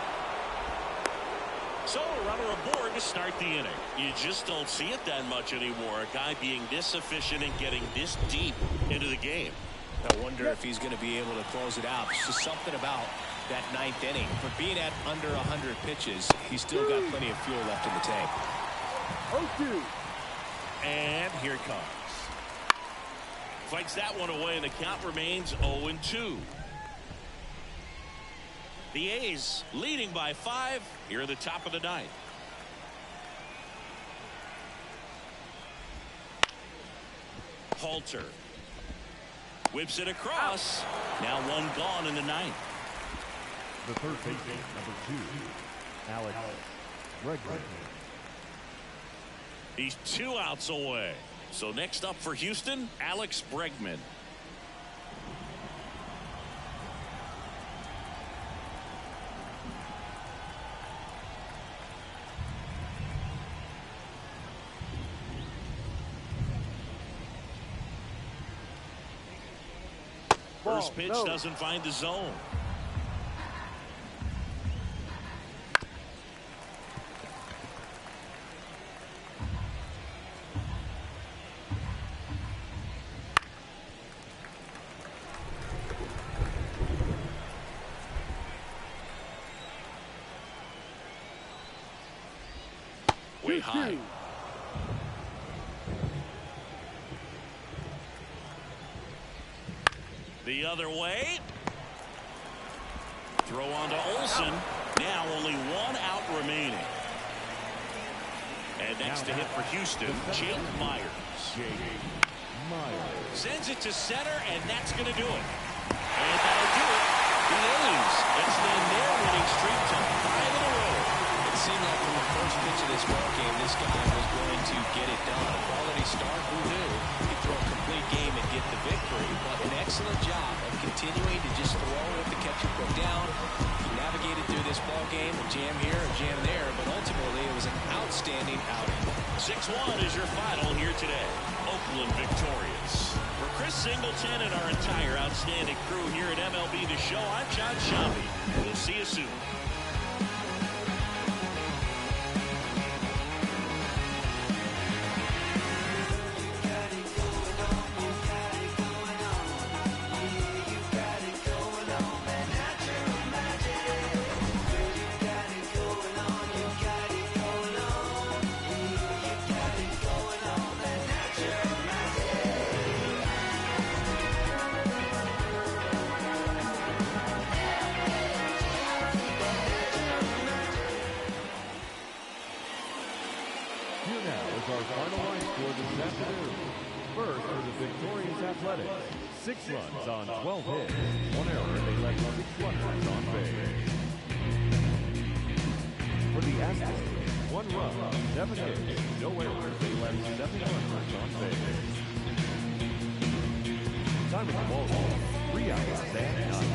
S1: So a runner aboard to start the inning. You just don't see it that much anymore. A guy being this efficient and getting this deep into the game.
S6: I wonder if he's going to be able to close it out. It's just something about that 9th inning. For being at under 100 pitches, he's still got plenty of fuel left in the tank.
S4: 0-2.
S1: And here it comes. Fights that one away, and the count remains 0-2. The A's leading by 5 here at the top of the 9th. Halter. Whips it across. Now one gone in the ninth.
S4: The third baseman, number 2, Alex Bregman.
S1: He's 2 outs away. So next up for Houston, Alex Bregman. First pitch doesn't find the zone. Way high. The other way. Throw on to Olsen. Now only 1 out remaining. And next to hit for Houston, Jake Myers. Sends it to center, and that's going to do it. And that'll do it. The A's extend their winning streak to 5 in a row.
S3: It seemed like from the first pitch of this ballgame, this guy was going to get it done. A quality start, who knew? He'd throw a complete game and get the victory, but an excellent job of continuing to just throw it if the catcher put down. He navigated through this ballgame, a jam here, a jam there, but ultimately it was an outstanding outing.
S1: 6-1 is your final here today. Oakland victorious. For Chris Singleton and our entire outstanding crew here at MLB The Show, I'm John Shambi. We'll see you soon.
S4: Here now is our final line score this afternoon. First for the victorious Athletics, 6 runs on 12 hits, 1 error, and they left 6 runners on base. For the Astros, 1 run, 7 hits, no errors, they left 7 runners on base. Time of the ball, 3 outs and 9.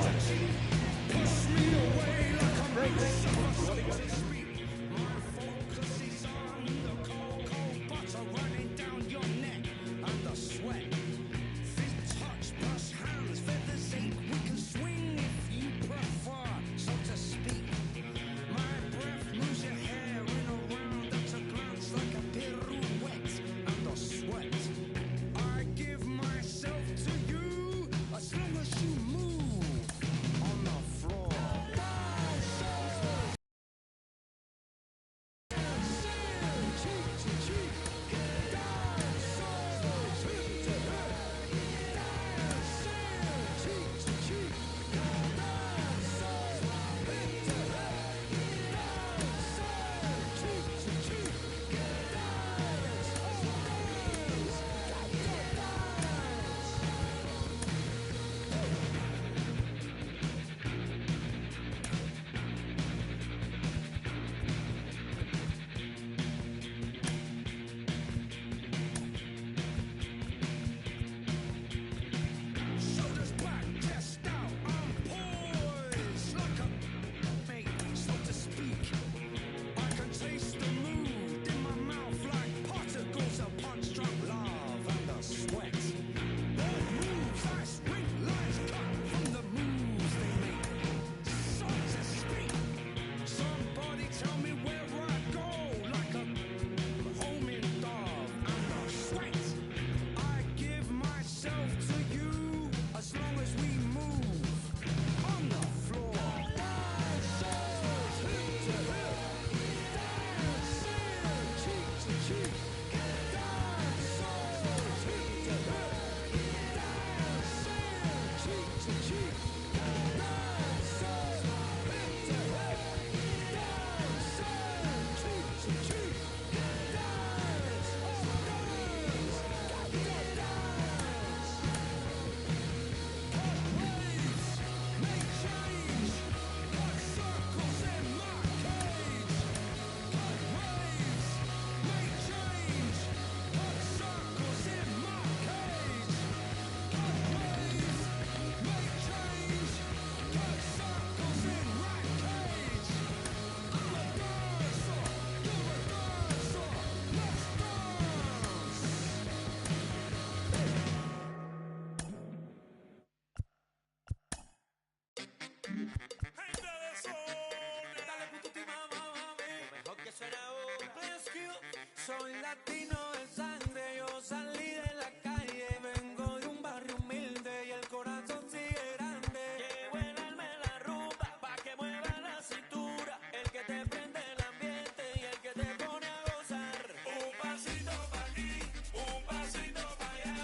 S2: latino de sangre, yo salí de la calle, vengo de un barrio humilde y el corazón sigue grande. Llevo el alma en la ruta pa' que mueva la cintura, el que te prende el ambiente y el que te pone a gozar. Un pasito pa' aquí, un pasito pa' allá.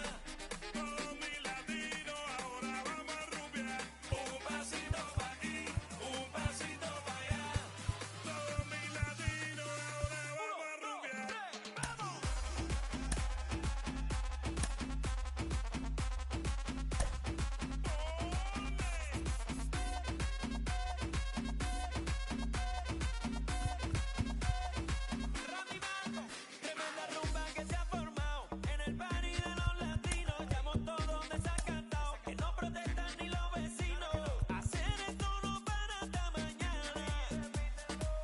S2: Todos mis latinos ahora vamos a rumbear. Un pasito pa' aquí, un pasito pa' allá. Todos mis latinos ahora vamos a rumbear. ¡Vamos! Tremenda rumba que se ha formado en el party de los latinos. Llamo todos desacatados que no protestan ni los vecinos. Hacer esto no para hasta mañana.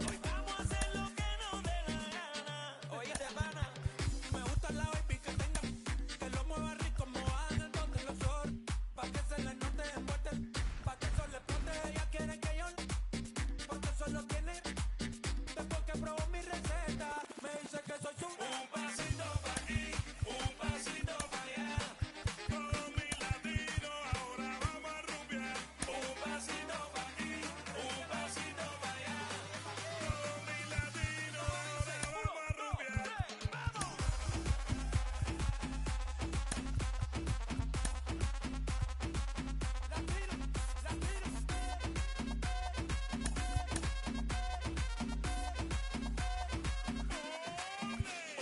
S2: Hoy vamos a hacer lo que nos dé la gana. Oye, te pana, me gusta la baby que tenga, que lo mueva rico, mojada en donde los sol, pa' que se le note envuelta, pa' que el sol le explote. Ella quiere que yo, porque solo tiene. Después que probó mi receta, me dice que soy su. Un pasito pa' aquí, un pasito pa' allá. Todos mis latinos ahora vamos a rumbear. Un pasito pa' aquí, un pasito pa' allá. Todos mis latinos ahora vamos a rumbear. ¡Vamos!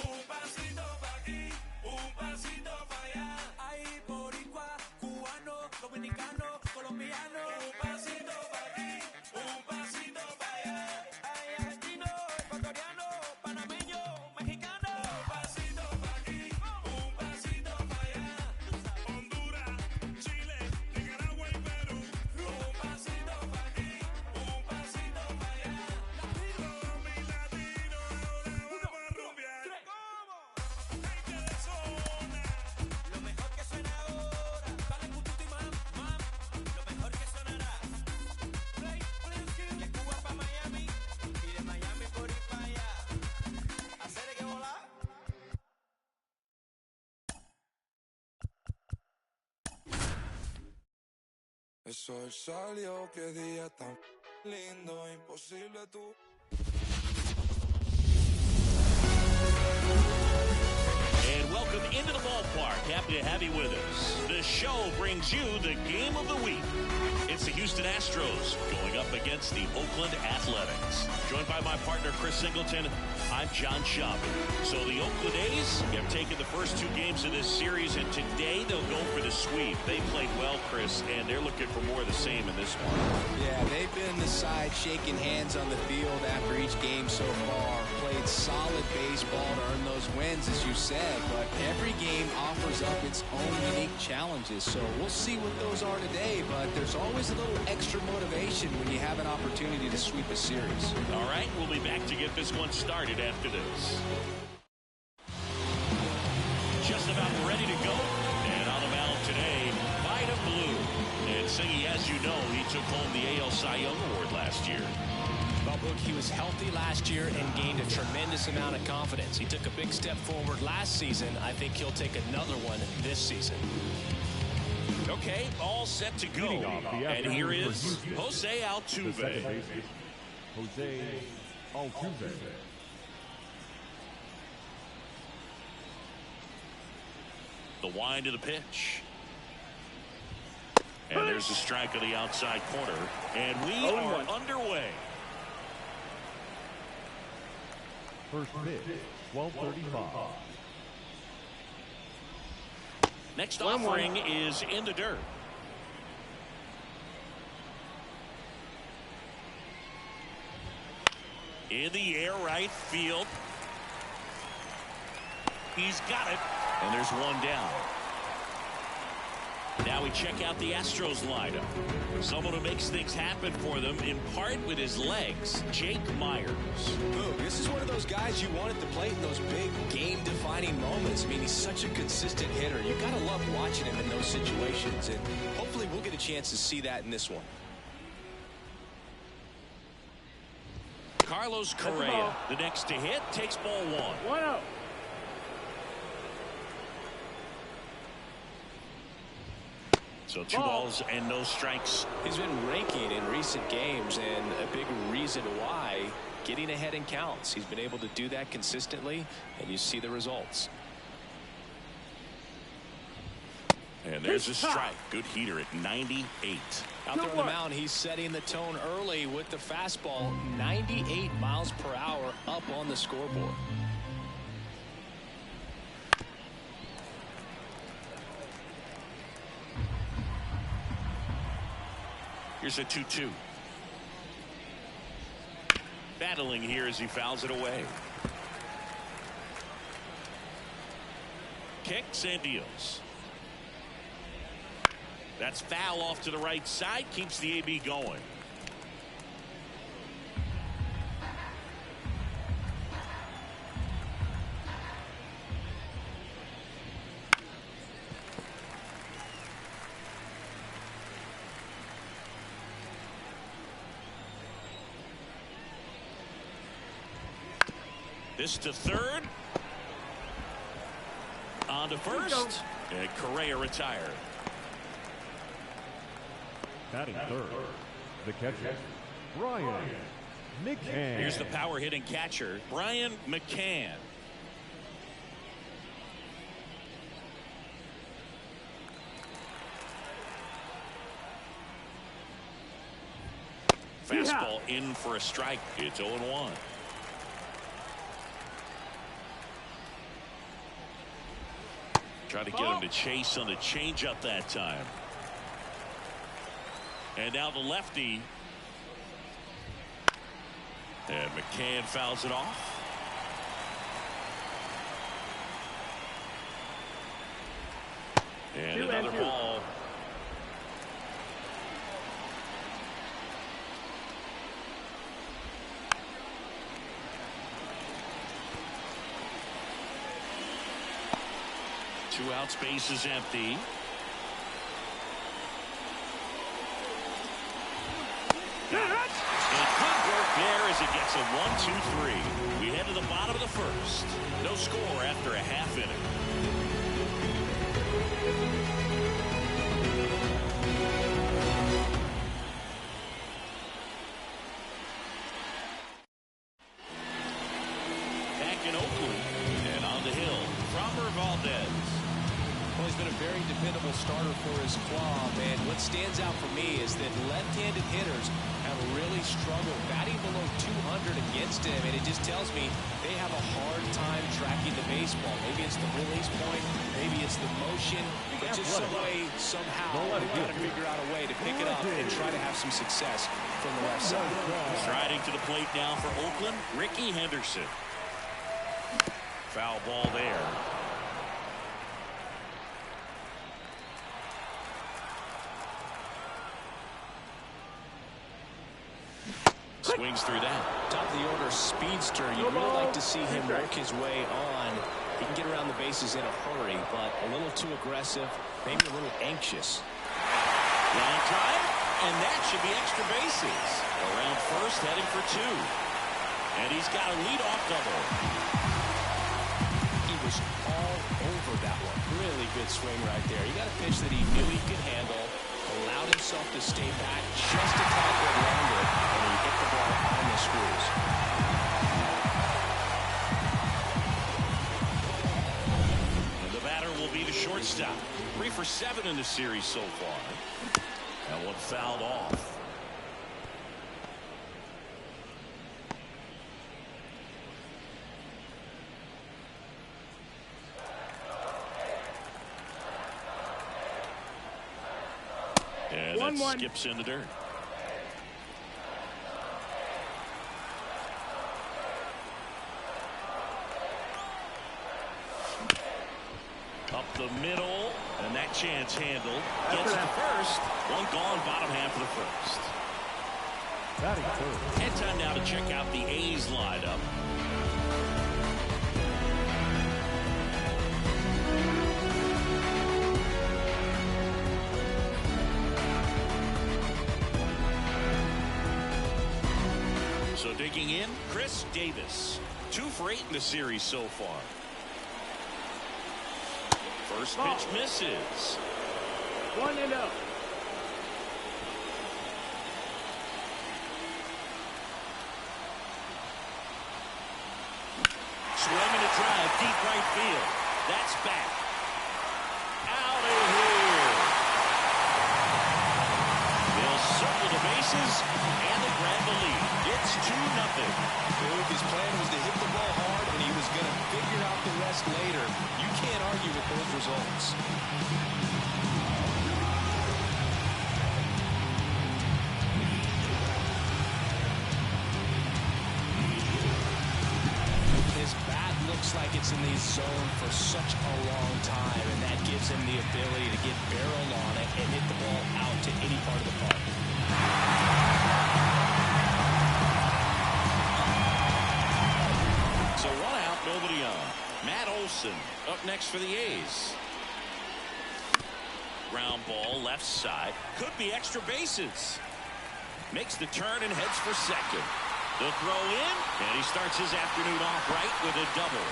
S2: Un pasito pa' aquí, un pasito pa' allá. Ahí boricua, cubano, dominicano, colombiano. Un pasito pa' aquí, un pasito pa' allá. Hay argentino, ecuatoriano, panameño, mexicano. Un pasito pa' aquí, un pasito pa' allá. Honduras, Chile, Nicaragua y Perú. Un pasito pa' aquí, un pasito pa' allá. Todos mis latinos ahora vamos a rumbear. Gente de zona, lo mejor que suena ahora. Dale cututo y mam, lo mejor que sonará. Play, de Cuba pa' Miami y de Miami por ir pa' allá. Hacer que volar.
S7: El sol salió, qué día tan lindo, imposible tú.
S1: And welcome into the ballpark. Happy to have you with us. The show brings you the game of the week. It's the Houston Astros going up against the Oakland Athletics. Joined by my partner, Chris Singleton, I'm John Schaub. So the Oakland A's have taken the first two games of this series, and today they'll go for the sweep. They played well, Chris, and they're looking for more of the same in this one.
S3: Yeah, they've been the side shaking hands on the field after each game so far. Played solid baseball to earn those wins, as you said, but every game offers up its own unique challenges. So we'll see what those are today, but there's always a little extra motivation when you have an opportunity to sweep a series.
S1: All right, we'll be back to get this one started after this. Just about ready to go. And on the mound today, Vida Blue. And Singy, as you know, he took home the AL Cy Young Award last year.
S6: Well, Book, he was healthy last year and gained a tremendous amount of confidence. He took a big step forward last season. I think he'll take another one this season.
S1: Okay, all set to go. And here is Jose Altuve.
S4: Jose Altuve.
S1: The wind of the pitch. And there's a strike on the outside corner. And we are underway.
S4: First pitch, 12:35.
S1: Next offering is in the dirt. In the air, right field. He's got it. And there's one down. Now we check out the Astros lineup. Someone who makes things happen for them, in part with his legs, Jake Myers.
S3: Boog, this is one of those guys you want at the plate in those big game-defining moments. I mean, he's such a consistent hitter. You gotta love watching him in those situations, and hopefully we'll get a chance to see that in this one.
S1: Carlos Correa, the next to hit, takes ball one.
S8: 1-0.
S1: So 2 balls and no strikes.
S6: He's been raking in recent games, and a big reason why, getting ahead in counts. He's been able to do that consistently, and you see the results.
S1: And there's a strike. Good heater at 98.
S6: Out there on the mound, he's setting the tone early with the fastball. 98 miles per hour up on the scoreboard.
S1: Here's a 2-2. Battling here as he fouls it away. Kicks and deals. That's foul off to the right side. Keeps the AB going. This to third. On to first. And Correa retired.
S4: Batting third, the catcher, Brian McCann.
S1: Here's the power hitting catcher, Brian McCann. Fastball in for a strike. It's 0-1. Try to get him to chase on the changeup that time. And now the lefty. And McCann fouls it off. And another ball. Two outs, base is empty. And good work there as it gets a 1-2-3. We head to the bottom of the first. No score after a half inning. Back in Oakland and on the hill, Framber Valdez.
S6: Well, he's been a very dependable starter for his club, and what stands out for me is that left-handed hitters have really struggled batting below 200 against him, and it just tells me they have a hard time tracking the baseball. Maybe it's the release point, maybe it's the motion, but just some way, somehow, they've got to figure out a way to pick it up and try to have some success from the left side.
S1: Striding to the plate now for Oakland, Ricky Henderson. Foul ball there. Swings through that.
S6: Top of the order speedster. You'd really like to see him work his way on. He can get around the bases in a hurry, but a little too aggressive, maybe a little anxious.
S1: Line drive, and that should be extra bases. Around first, heading for 2. And he's got a leadoff double.
S6: He was all over that one. Really good swing right there. He got a pitch that he knew he could handle, allowed himself to stay back just a tad bit longer, and he hit the ball on the screws.
S1: And the batter will be the shortstop. 3 for 7 in the series so far. That one fouled off. And that skips in the dirt. Up the middle, and that chance handled. Gets to first. One gone, bottom half of the first.
S4: Batting third.
S1: And time now to check out the A's lineup. So digging in, Chris Davis. 2 for 8 in the series so far. First pitch misses.
S8: 1-0.
S1: Swinging a drive, deep right field. That's back. Out of here. They'll circle the bases, and they grab the lead. It's 2-0.
S6: His plan was to hit the ball hard, and he was going to figure out the rest later. You can't argue with those results. His bat looks like it's in the zone for such a long time, and that gives him the ability to get barreled on it and hit the ball out to any part of the park.
S1: So 1 out, nobody on. Matt Olson up next for the A's. Ground ball left side. Could be extra bases. Makes the turn and heads for second. The throw in, and he starts his afternoon off right with a double.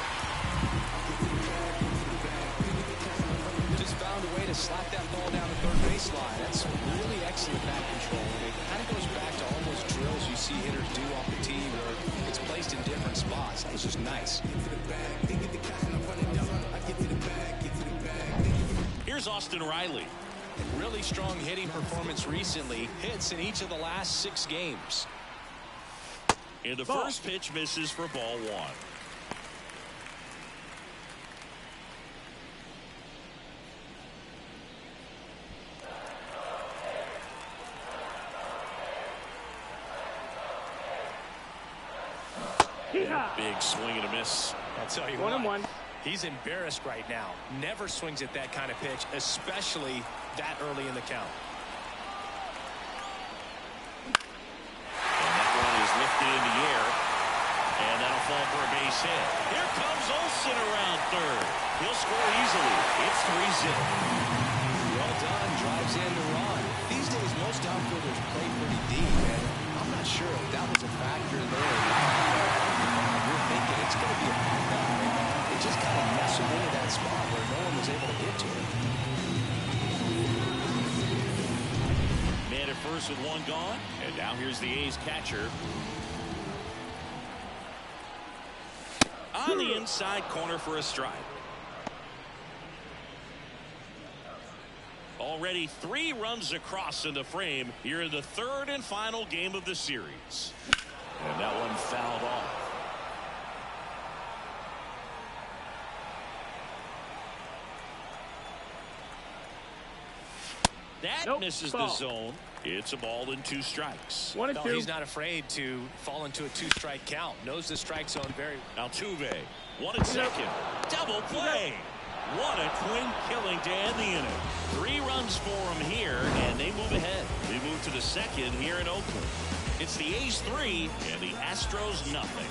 S6: Just found a way to slap that ball down the third baseline. That's really excellent bat control. And it kind of goes back to all those drills you see hitters do off the tee where it's placed in different spots. That was just nice.
S1: Here's Austin Riley.
S6: Really strong hitting performance recently. Hits in each of the last 6 games.
S1: And the first pitch misses for ball 1. Big swing and a miss.
S6: I'll tell you
S8: 1-1.
S6: He's embarrassed right now. Never swings at that kind of pitch, especially that early in the count.
S1: Lifted in the air, and that'll fall for a base hit. Here comes Olsen around third. He'll score easily. It's 3-0.
S6: Well done. Drives in the run. These days, most outfielders play pretty deep, and I'm not sure if that was a factor there or not. You're thinking it's going to be a pickup, and it just kind of nestled into that spot where no one was able to get to it.
S1: Man at first with 1 gone, and now here's the A's catcher. On the inside corner for a strike. Already 3 runs across in the frame here in the 3rd and final game of the series. And that one fouled off. That misses the zone. It's a ball and 2 strikes.
S8: 1-2.
S6: He's not afraid to fall into a 2-strike count. Knows the strike zone very well.
S1: Altuve, 1 and 2nd. Double play. What a twin killing to end the inning. 3 runs for him here, and they move ahead. They move to the 2nd here in Oakland. It's the A's 3 and the Astros nothing.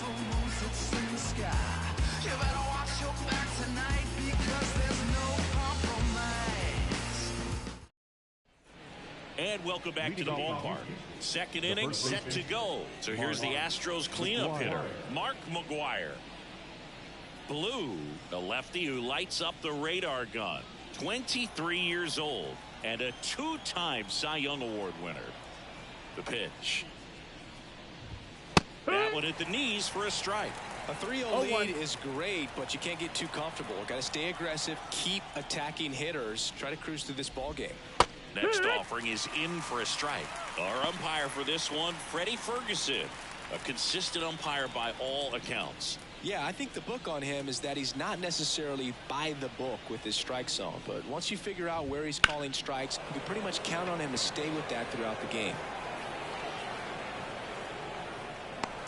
S1: And welcome back to the ballpark. 2nd inning set to go. So here's the Astros cleanup hitter, Mark McGwire. Blue, the lefty who lights up the radar gun. 23 years old and a 2-time Cy Young Award winner. The pitch. That one at the knees for a strike.
S6: A 3-0 lead is great, but you can't get too comfortable. Got to stay aggressive, keep attacking hitters, try to cruise through this ball game.
S1: Next offering is in for a strike. Our umpire for this one, Freddie Ferguson, a consistent umpire by all accounts.
S6: Yeah, I think the book on him is that he's not necessarily by the book with his strike zone, but once you figure out where he's calling strikes, you can pretty much count on him to stay with that throughout the game.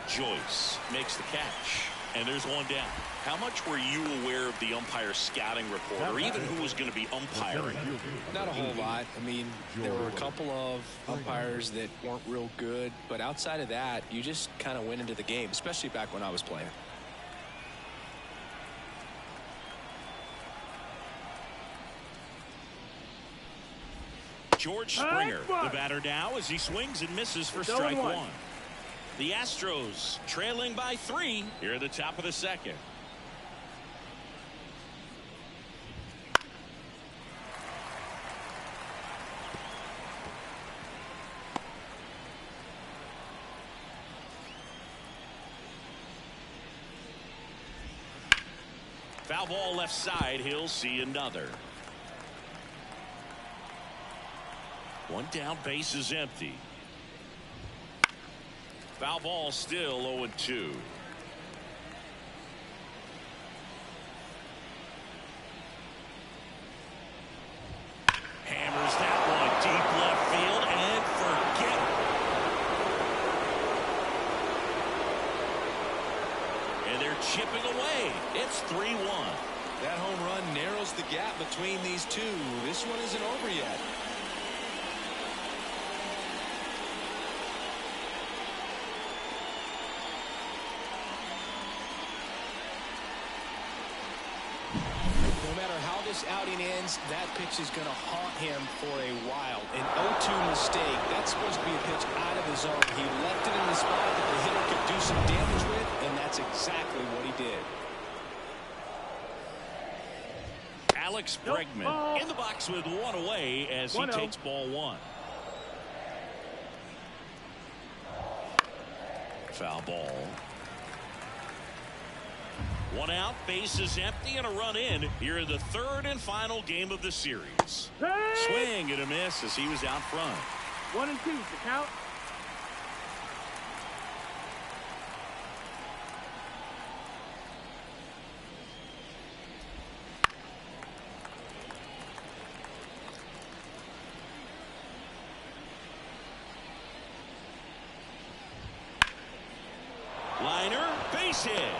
S1: Joyce makes the catch, and there's 1 down. How much were you aware of the umpire scouting report, or even who was going to be umpiring?
S6: Not a whole lot. I mean, there were a couple of umpires that weren't real good, but outside of that, you just kind of went into the game, especially back when I was playing.
S1: George Springer, the batter now, as he swings and misses for strike 1. The Astros trailing by 3 here at the top of the 2nd. Foul ball left side. He'll see another. One down, base is empty. Foul ball still 0-2. Hammers that one deep left field and forget it. And they're chipping away. It's 3-1.
S6: That home run narrows the gap between these two. This one isn't over yet. No matter how this outing ends, that pitch is going to haunt him for a while. An 0-2 mistake. That's supposed to be a pitch out of the zone. He left it in the spot that the hitter could do some damage with, and that's exactly what he did.
S1: Alex Bregman in the box with one away as he takes ball one. Foul ball. One out, base is empty, and a run in here in the third and final game of the series. Swing and a miss as he was out front.
S8: 1-2 to count.
S1: Liner, base hit.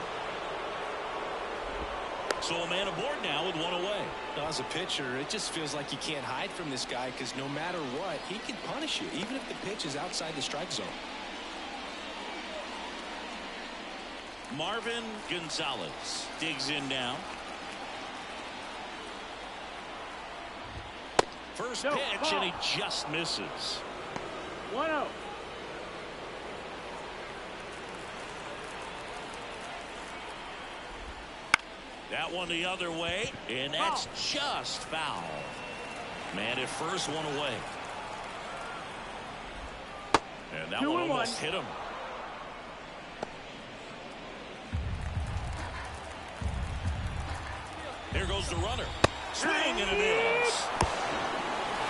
S1: So a man aboard now with one away.
S6: Now, as a pitcher, it just feels like you can't hide from this guy because no matter what, he can punish you, even if the pitch is outside the strike zone.
S1: Marvin Gonzalez digs in now. First pitch, and he just misses.
S8: 1-0.
S1: That one the other way, and that's just foul. Man at first, one away. And that one almost hit him. Here goes the runner. Swing and a miss.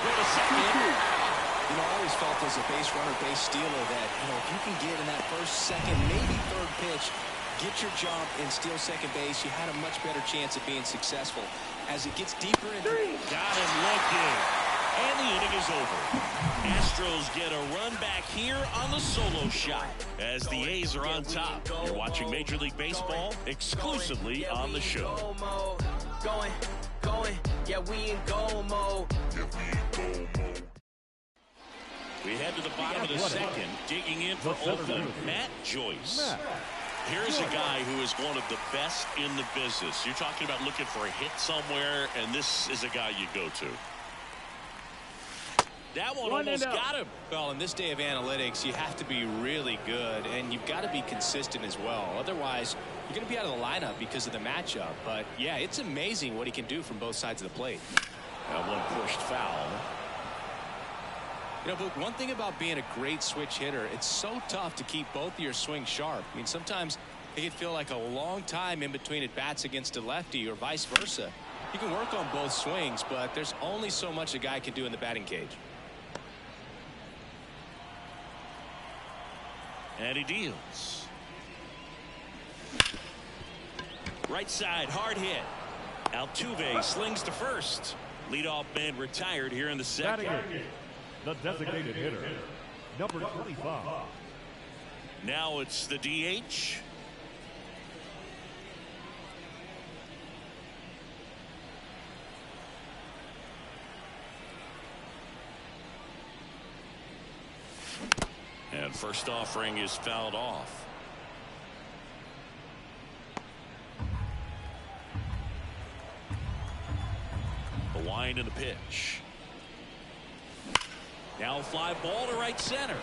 S1: Go to second.
S6: You know, I always felt as a base runner, base stealer that, you know, if you can get in that first, second, maybe third pitch, get your jump and steal second base, you had a much better chance of being successful. As it gets deeper into
S1: got him looking, and the inning is over. Astros get a run back here on the solo shot as the A's are on top. You're watching Major League Baseball exclusively on the show.
S5: Yeah, we in goal mode.
S1: We head to the bottom of the second, digging in for Oakland, Matt Joyce. Here's a guy who is one of the best in the business. You're talking about looking for a hit somewhere, and this is a guy you go to. That one almost got him.
S6: Well, in this day of analytics, you have to be really good, and you've got to be consistent as well. Otherwise, you're going to be out of the lineup because of the matchup. But, yeah, it's amazing what he can do from both sides of the plate.
S1: That one pushed foul.
S6: You know, but one thing about being a great switch hitter, it's so tough to keep both of your swings sharp. I mean, sometimes it can feel like a long time in between at bats against a lefty or vice versa. You can work on both swings, but there's only so much a guy can do in the batting cage.
S1: And he deals. Right side, hard hit. Altuve slings to first. Leadoff man retired here in the second.
S4: The designated hitter, number 25.
S1: Now it's the DH. And first offering is fouled off. The wind and the pitch. Now a fly ball to right center.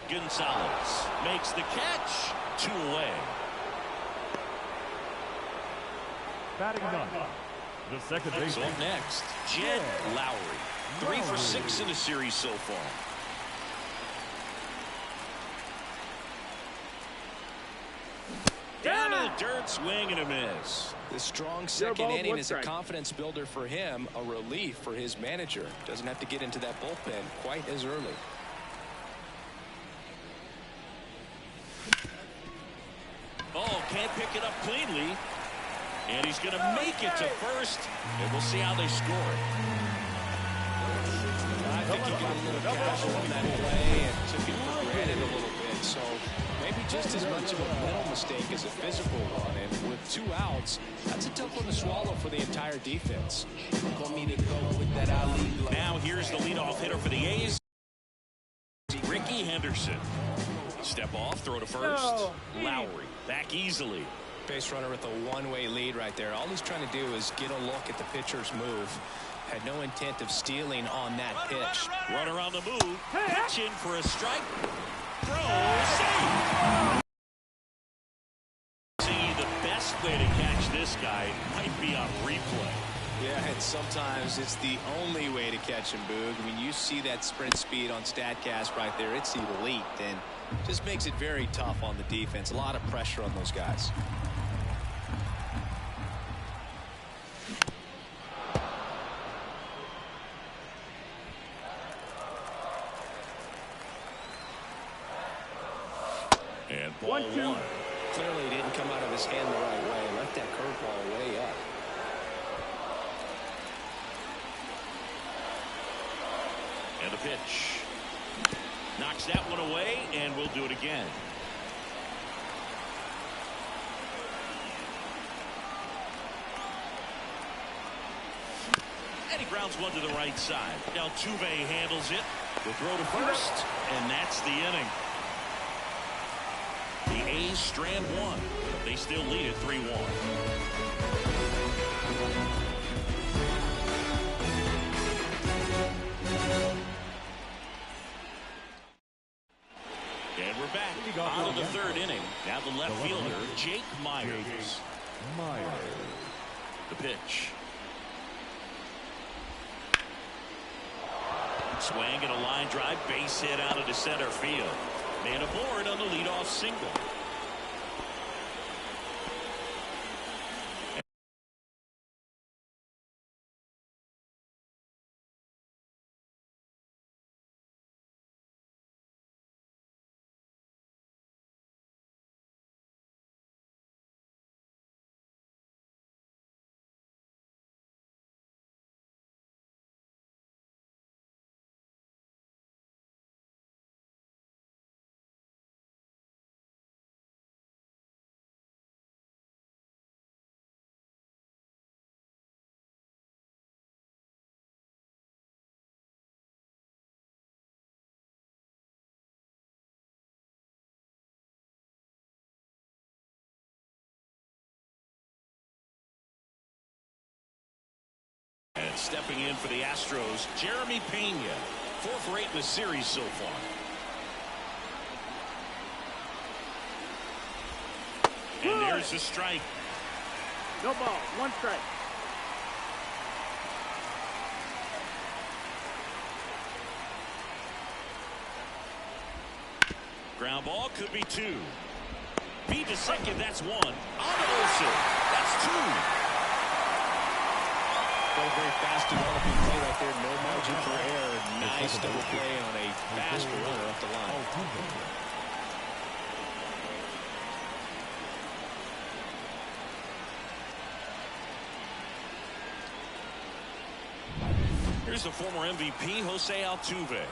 S1: Gonzalez makes the catch. 2 away.
S4: Batting ninth, the second baseman.
S1: So up next, Jed Lowry. 3 for 6 in the series so far. dirt, swing and a miss.
S3: The strong second inning is a confidence builder for him, a relief for his manager. Doesn't have to get into that bullpen quite as early.
S1: Oh, can't pick it up cleanly. And he's going to make it to first. And we'll see how they score.
S3: I think he got a little casual in that play and took it for granted a little bit. So maybe just as much of a mental mistake as a physical one. And with 2 outs, that's a tough one to swallow for the entire defense.
S1: Now here's the leadoff hitter for the A's, Ricky Henderson. Step off, throw to first. Lowry back easily.
S3: Base runner with a one-way lead right there. All he's trying to do is get a look at the pitcher's move. Had no intent of stealing on that pitch.
S1: Runner on the move. Pitch in for a strike. Throw. Save. See, the best way to catch this guy might be on replay.
S3: Yeah, and sometimes it's the only way to catch him, Boog. I mean, you see that sprint speed on StatCast right there. It's elite, and just makes it very tough on the defense. A lot of pressure on those guys.
S1: And ball 1.
S3: Clearly didn't come out of his hand the right way. Left that curveball way up.
S1: And the pitch. Knocks that one away, and we'll do it again. And he grounds one to the right side. Altuve handles it. The throw to first, and that's the inning. The A's strand 1. They still lead at 3-1. And we're back out of the 3rd inning. Now the left fielder, Jake Myers. The pitch. Swing and a line drive, base hit out into center field. Man aboard on the leadoff single. And stepping in for the Astros, Jeremy Pena. 4 for 8 in the series so far. And there's the strike.
S8: No ball, 1 strike.
S1: Ground ball could be 2. Beat to second, that's 1. On to Olsen, that's 2.
S3: Very fast developing play right there. No margin for error. Nice double play on a fast runner up the line.
S1: Here's the former MVP, Jose Altuve.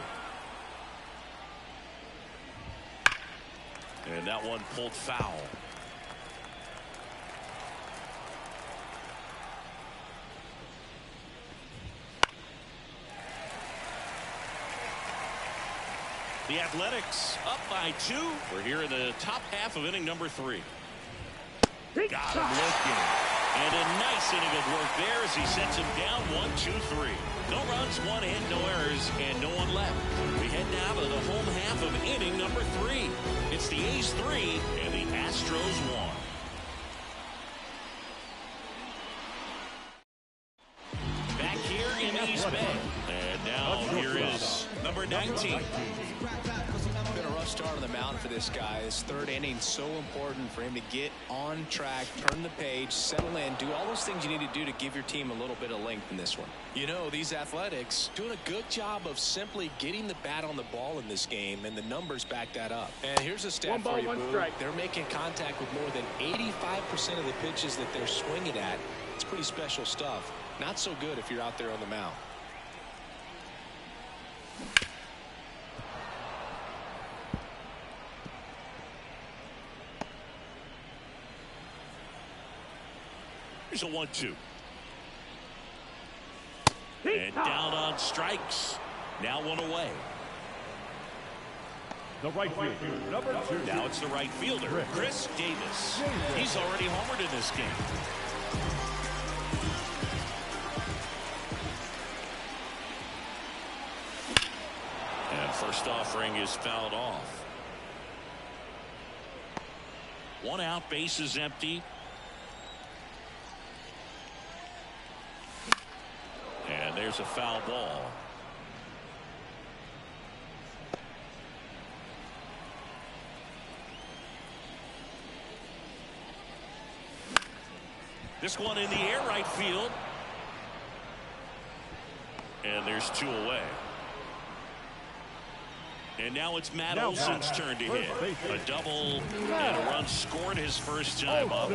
S1: And that one pulled foul. The Athletics up by 2. We're here in the top half of inning number 3. Got him looking. And a nice inning of work there as he sets him down 1, 2, 3. No runs, 1 hit, no errors, and no one left. We head now to the home half of inning number 3. It's the A's 3 and the Astros 1. Back here in East Bay. And now here is number 19.
S6: a rough start on the mound for this guy. His third inning, so important for him to get on track, turn the page, settle in, do all those things you need to do to give your team a little bit of length in this one. You know, these Athletics doing a good job of simply getting the bat on the ball in this game, and the numbers back that up. And here's a stat for you, Boo. They're making contact with more than 85% of the pitches that they're swinging at. It's pretty special stuff. Not so good if you're out there on the mound.
S1: Here's a 1-2. And down on strikes. Now one away.
S4: The right fielder, number 2.
S1: Now it's the right fielder, Chris Davis. He's already homered in this game. And first offering is fouled off. 1 out, base is empty. And there's a foul ball. This one in the air, right field. And there's 2 away. And now it's Matt Olson's turn to hit. A double and a run scored his first time up.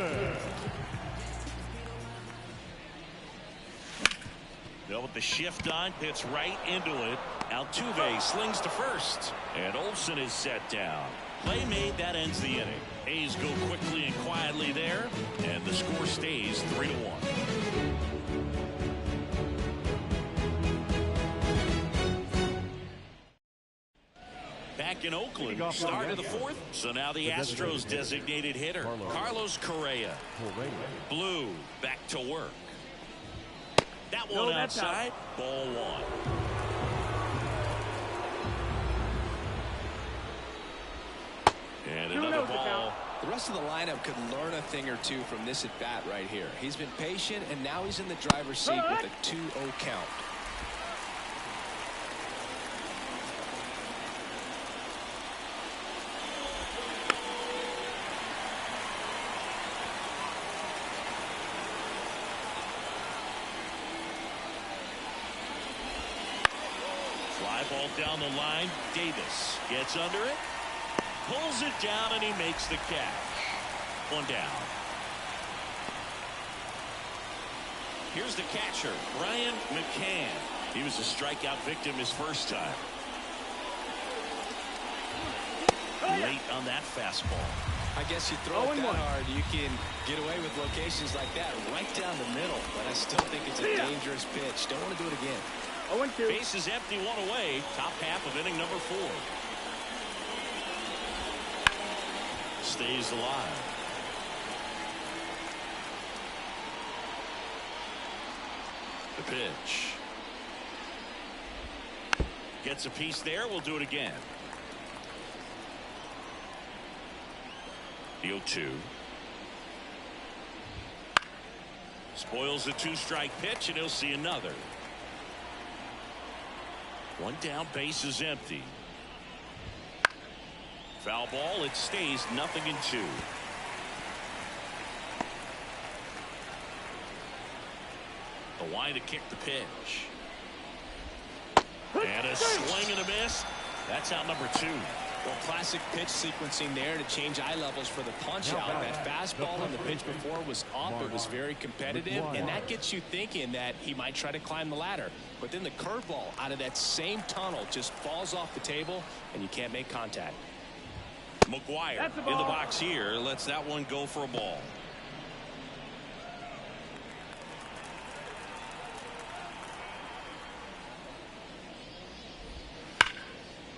S1: Now with the shift on, hits right into it. Altuve slings to first. And Olson is set down. Play made, that ends the inning. A's go quickly and quietly there. And the score stays 3-1. Back in Oakland, start of the 4th. So now the Astros designated hitter, Carlos Correa. Blue back to work. That one outside. Ball 1. And another ball.
S3: The rest of the lineup could learn a thing or two from this at bat right here. He's been patient, and now he's in the driver's seat with a 2-0 count.
S1: Fly ball down the line. Davis gets under it. Pulls it down, and he makes the catch. 1 down. Here's the catcher, Brian McCann. He was a strikeout victim his first time. Late on that fastball.
S3: I guess you throw it that hard, you can get away with locations like that right down the middle. But I still think it's a dangerous pitch. Don't want to do it again.
S8: 0-2.
S1: Base is empty, 1 away. Top half of inning number 4. Stays alive. The pitch. Gets a piece there. We'll do it again. The 0-2. Spoils the 2-strike pitch, and he'll see another. 1 down, base is empty. Foul ball, it stays 0-2. The wind to kick the pitch. And a swing and a miss. That's out number 2.
S6: Well, classic pitch sequencing there to change eye levels for the punch out. That fastball in the pitch before was up. It was very competitive, and that gets you thinking that he might try to climb the ladder. But then the curveball out of that same tunnel just falls off the table, and you can't make contact.
S1: McGuire in the box here lets that one go for a ball.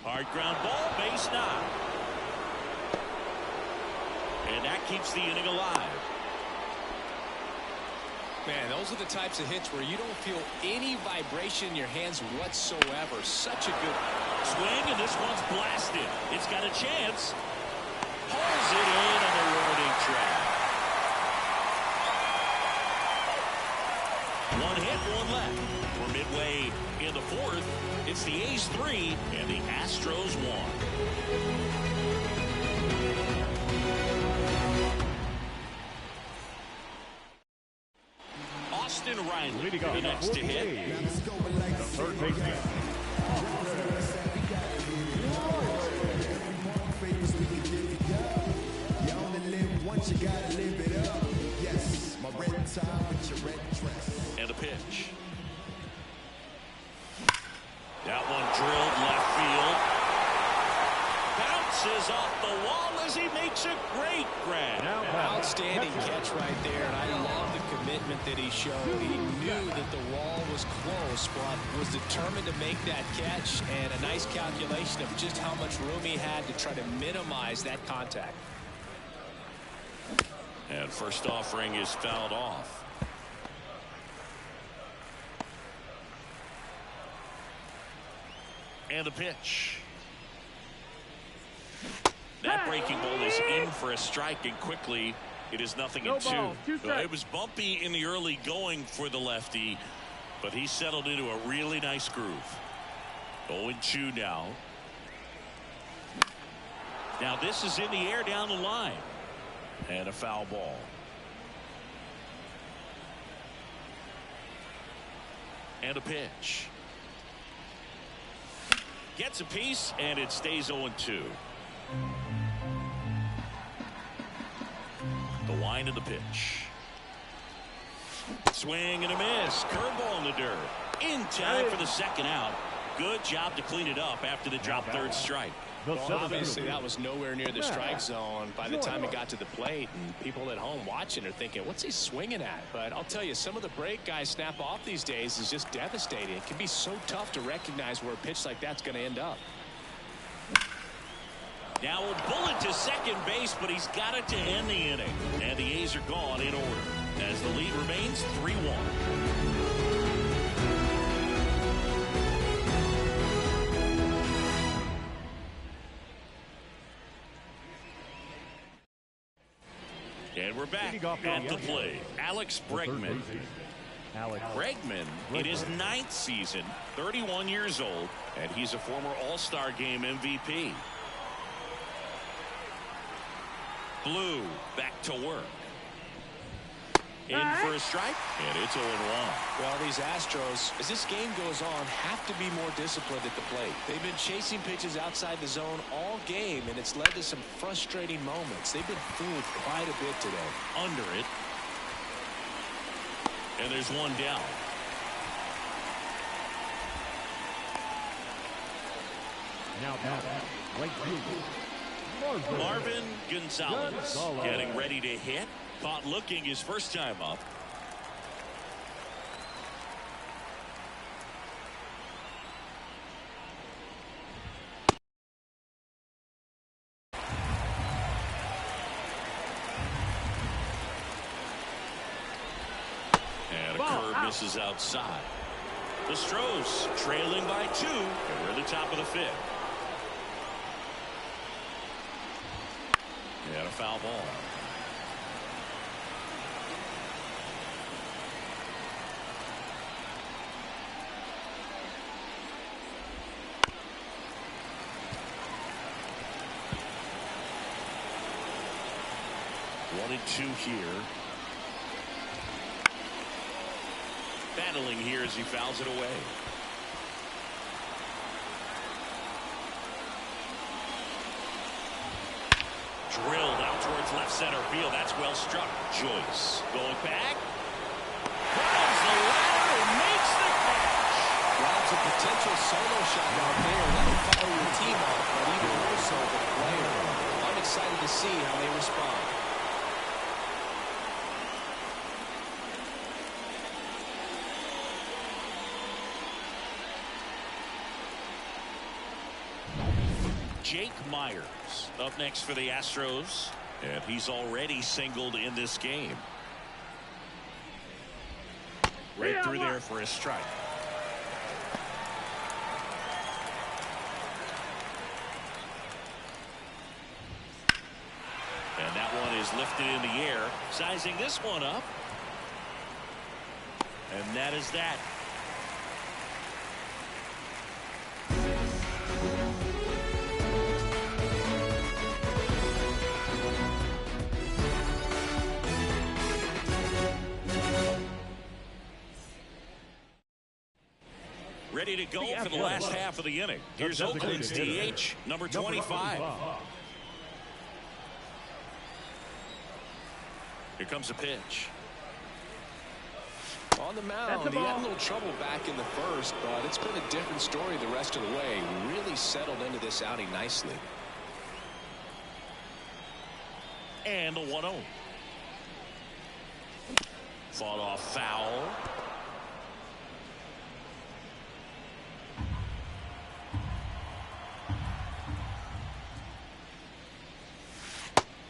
S1: Hard ground ball, base knock. And that keeps the inning alive.
S6: Man, those are the types of hits where you don't feel any vibration in your hands whatsoever. Such a good
S1: swing, and this one's blasted. It's got a chance. Pulls it in on the warning track. One hit, one left. We're midway in the fourth. It's the A's 3 and the Astros 1. Austin Riley,
S4: leading off
S1: the next to hit.
S4: The third baseman.
S2: You only live once, you gotta live it up. Yes, my red tie with your red dress.
S1: And a pitch. That one drilled left field. Bounces off the wall as he makes a great grab.
S6: Outstanding catch right there, and I love the commitment that he showed. He knew that the wall was close, but was determined to make that catch, and a nice calculation of just how much room he had to try to minimize that contact.
S1: And first offering is fouled off. And a pitch. That breaking ball is in for a strike, and quickly it is 0-2. It was bumpy in the early going for the lefty, but he settled into a really nice groove. 0-2 now. Now this is in the air down the line. And a foul ball. And a pitch. Gets a piece, and it stays 0-2. The wind of the pitch. Swing and a miss. Curveball in the dirt. In time for the second out. Good job to clean it up after the drop third strike.
S6: Well, obviously, that was nowhere near the strike zone by the time it got to the plate. And people at home watching are thinking, what's he swinging at? But I'll tell you, some of the break guys snap off these days is just devastating. It can be so tough to recognize where a pitch like that's going to end up.
S1: Now a bullet to second base, but he's got it to end the inning. And the A's are gone in order as the lead remains 3-1. And we're back at the play. Alex Bregman. Bregman in his 9th season, 31 years old, and he's a former All-Star Game MVP. Blue back to work. In for a strike, and it's 0-1.
S6: Well, these Astros, as this game goes on, have to be more disciplined at the plate. They've been chasing pitches outside the zone all game, and it's led to some frustrating moments. They've been fooled quite a bit today.
S1: Under it. And there's one down.
S4: Now, right field.
S1: Marvin Gonzalez getting ready to hit. Caught looking his first time up. And a curve misses outside. The Astros trailing by 2, and we're at the top of the 5th. And a foul ball. One and two here. Battling here as he fouls it away. Drilled out towards left center field. That's well struck. Joyce going back. Grabs the ladder and makes the catch.
S6: Well, it's a potential solo shot out there. That'll follow your team off, but even more so the player. I'm excited to see how they respond.
S1: Jake Myers up next for the Astros, and he's already singled in this game. Right through there for a strike. And that one is lifted in the air. Sizing this one up. And that is that. Ready to go for the last half of the inning. Here's Oakland's DH, number 25. Here comes a pitch.
S3: On the mound, he had a little trouble back in the first, but it's been a different story the rest of the way. Really settled into this outing nicely.
S1: And a 1-0. Fought off foul.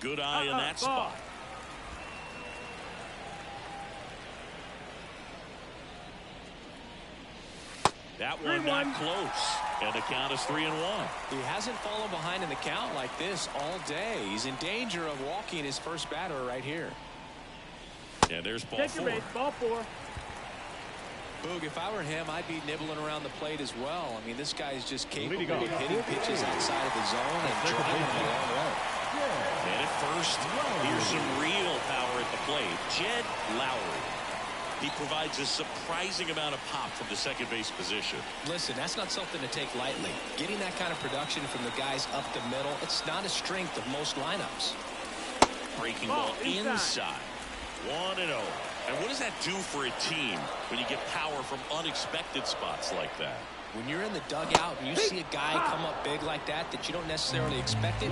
S1: Good eye in that spot. That one not close. And the count is 3-1.
S3: He hasn't fallen behind in the count like this all day. He's in danger of walking his first batter right here.
S1: And there's ball
S8: Take your base, ball 4.
S3: Boog, if I were him, I'd be nibbling around the plate as well. I mean, this guy's just capable of hitting pitches outside of the zone and driving them a long way.
S1: And at first, here's some real power at the plate. Jed Lowry. He provides a surprising amount of pop from the second base position.
S3: Listen, that's not something to take lightly. Getting that kind of production from the guys up the middle, it's not a strength of most lineups.
S1: Breaking ball inside. 1-0. And what does that do for a team when you get power from unexpected spots like that?
S3: When you're in the dugout and you see a guy come up big like that you don't necessarily expect it,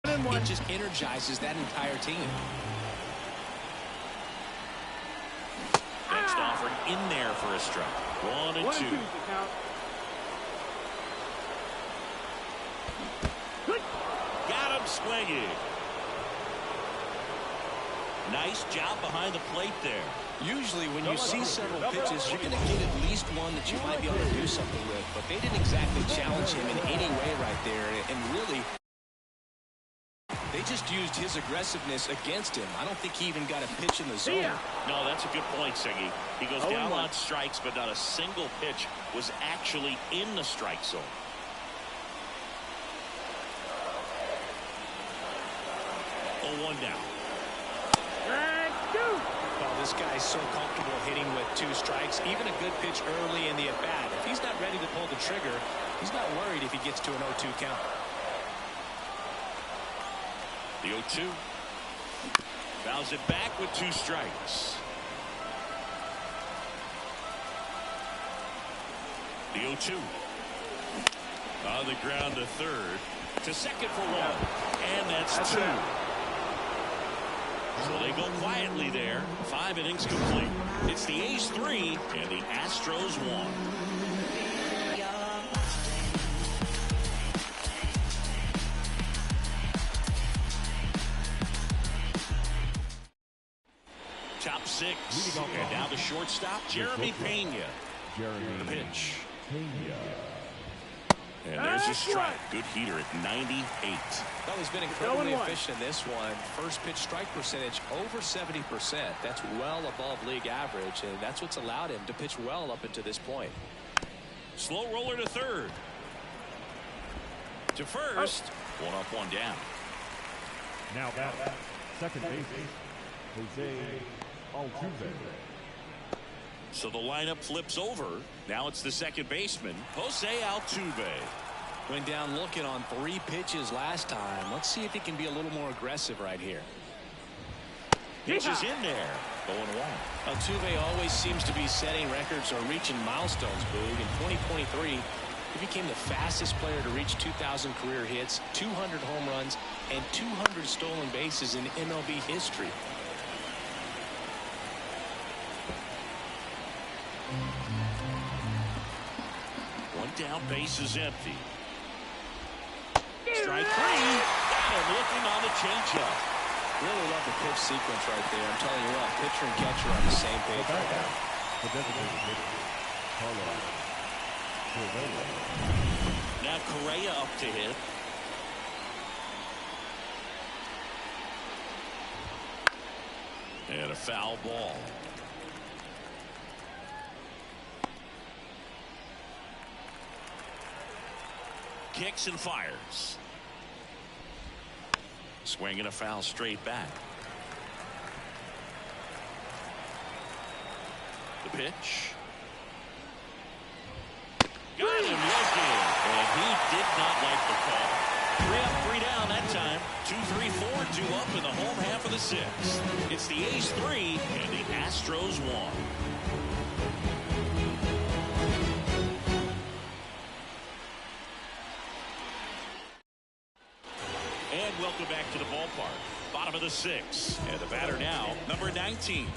S6: It just energizes that entire team.
S1: Next offer in there for a strike. 1-2. Got him swinging. Nice job behind the plate there.
S6: Usually when you see several pitches, you're going to get at least one that you might be able to do something with. But they didn't exactly challenge him in any way right there. And really, they just used his aggressiveness against him. I don't think he even got a pitch in the zone.
S1: No, that's a good point, Siggy. He goes down on strikes, but not a single pitch was actually in the strike zone. Oh, 1 down.
S6: Well, this guy's so comfortable hitting with 2 strikes. Even a good pitch early in the at-bat. If he's not ready to pull the trigger, he's not worried if he gets to an 0-2 count.
S1: The 0-2. Fouls it back with 2 strikes. The 0-2. On the ground to third. To second for 1. And that's 2. So they go quietly there. 5 innings complete. It's the A's 3 and the Astros 1. Top 6. And now the shortstop, Jeremy Pena. The pitch. And there's a strike. Good heater at 98.
S6: Well, he's been incredibly efficient in this one. First pitch strike percentage over 70%. That's well above league average, and that's what's allowed him to pitch well up until this point.
S1: Slow roller to third. To first. 1 up, 1 down.
S4: Now batting, second baseman, Jose Altuve.
S1: So the lineup flips over. Now it's the second baseman, Jose Altuve.
S6: Went down looking on 3 pitches last time. Let's see if he can be a little more aggressive right here.
S1: Pitch is in there. 0-1.
S6: Altuve always seems to be setting records or reaching milestones, Boog. In 2023, he became the fastest player to reach 2,000 career hits, 200 home runs, and 200 stolen bases in MLB history.
S1: One down, base is empty. Strike 3. Got him looking on the changeup.
S6: Really love the pitch sequence right there. I'm telling you what, pitcher and catcher are on the same page right now.
S1: Now Correa up to hit. And a foul ball. Kicks and fires. Swing and a foul straight back. The pitch. Got him looking. And he did not like the call. 3 up, 3 down that time. 2-3-4, 2 up in the home half of the 6th. It's the A's 3 and the Astros 1. And welcome back to the ballpark. Bottom of the 6th. And the batter now, number 19.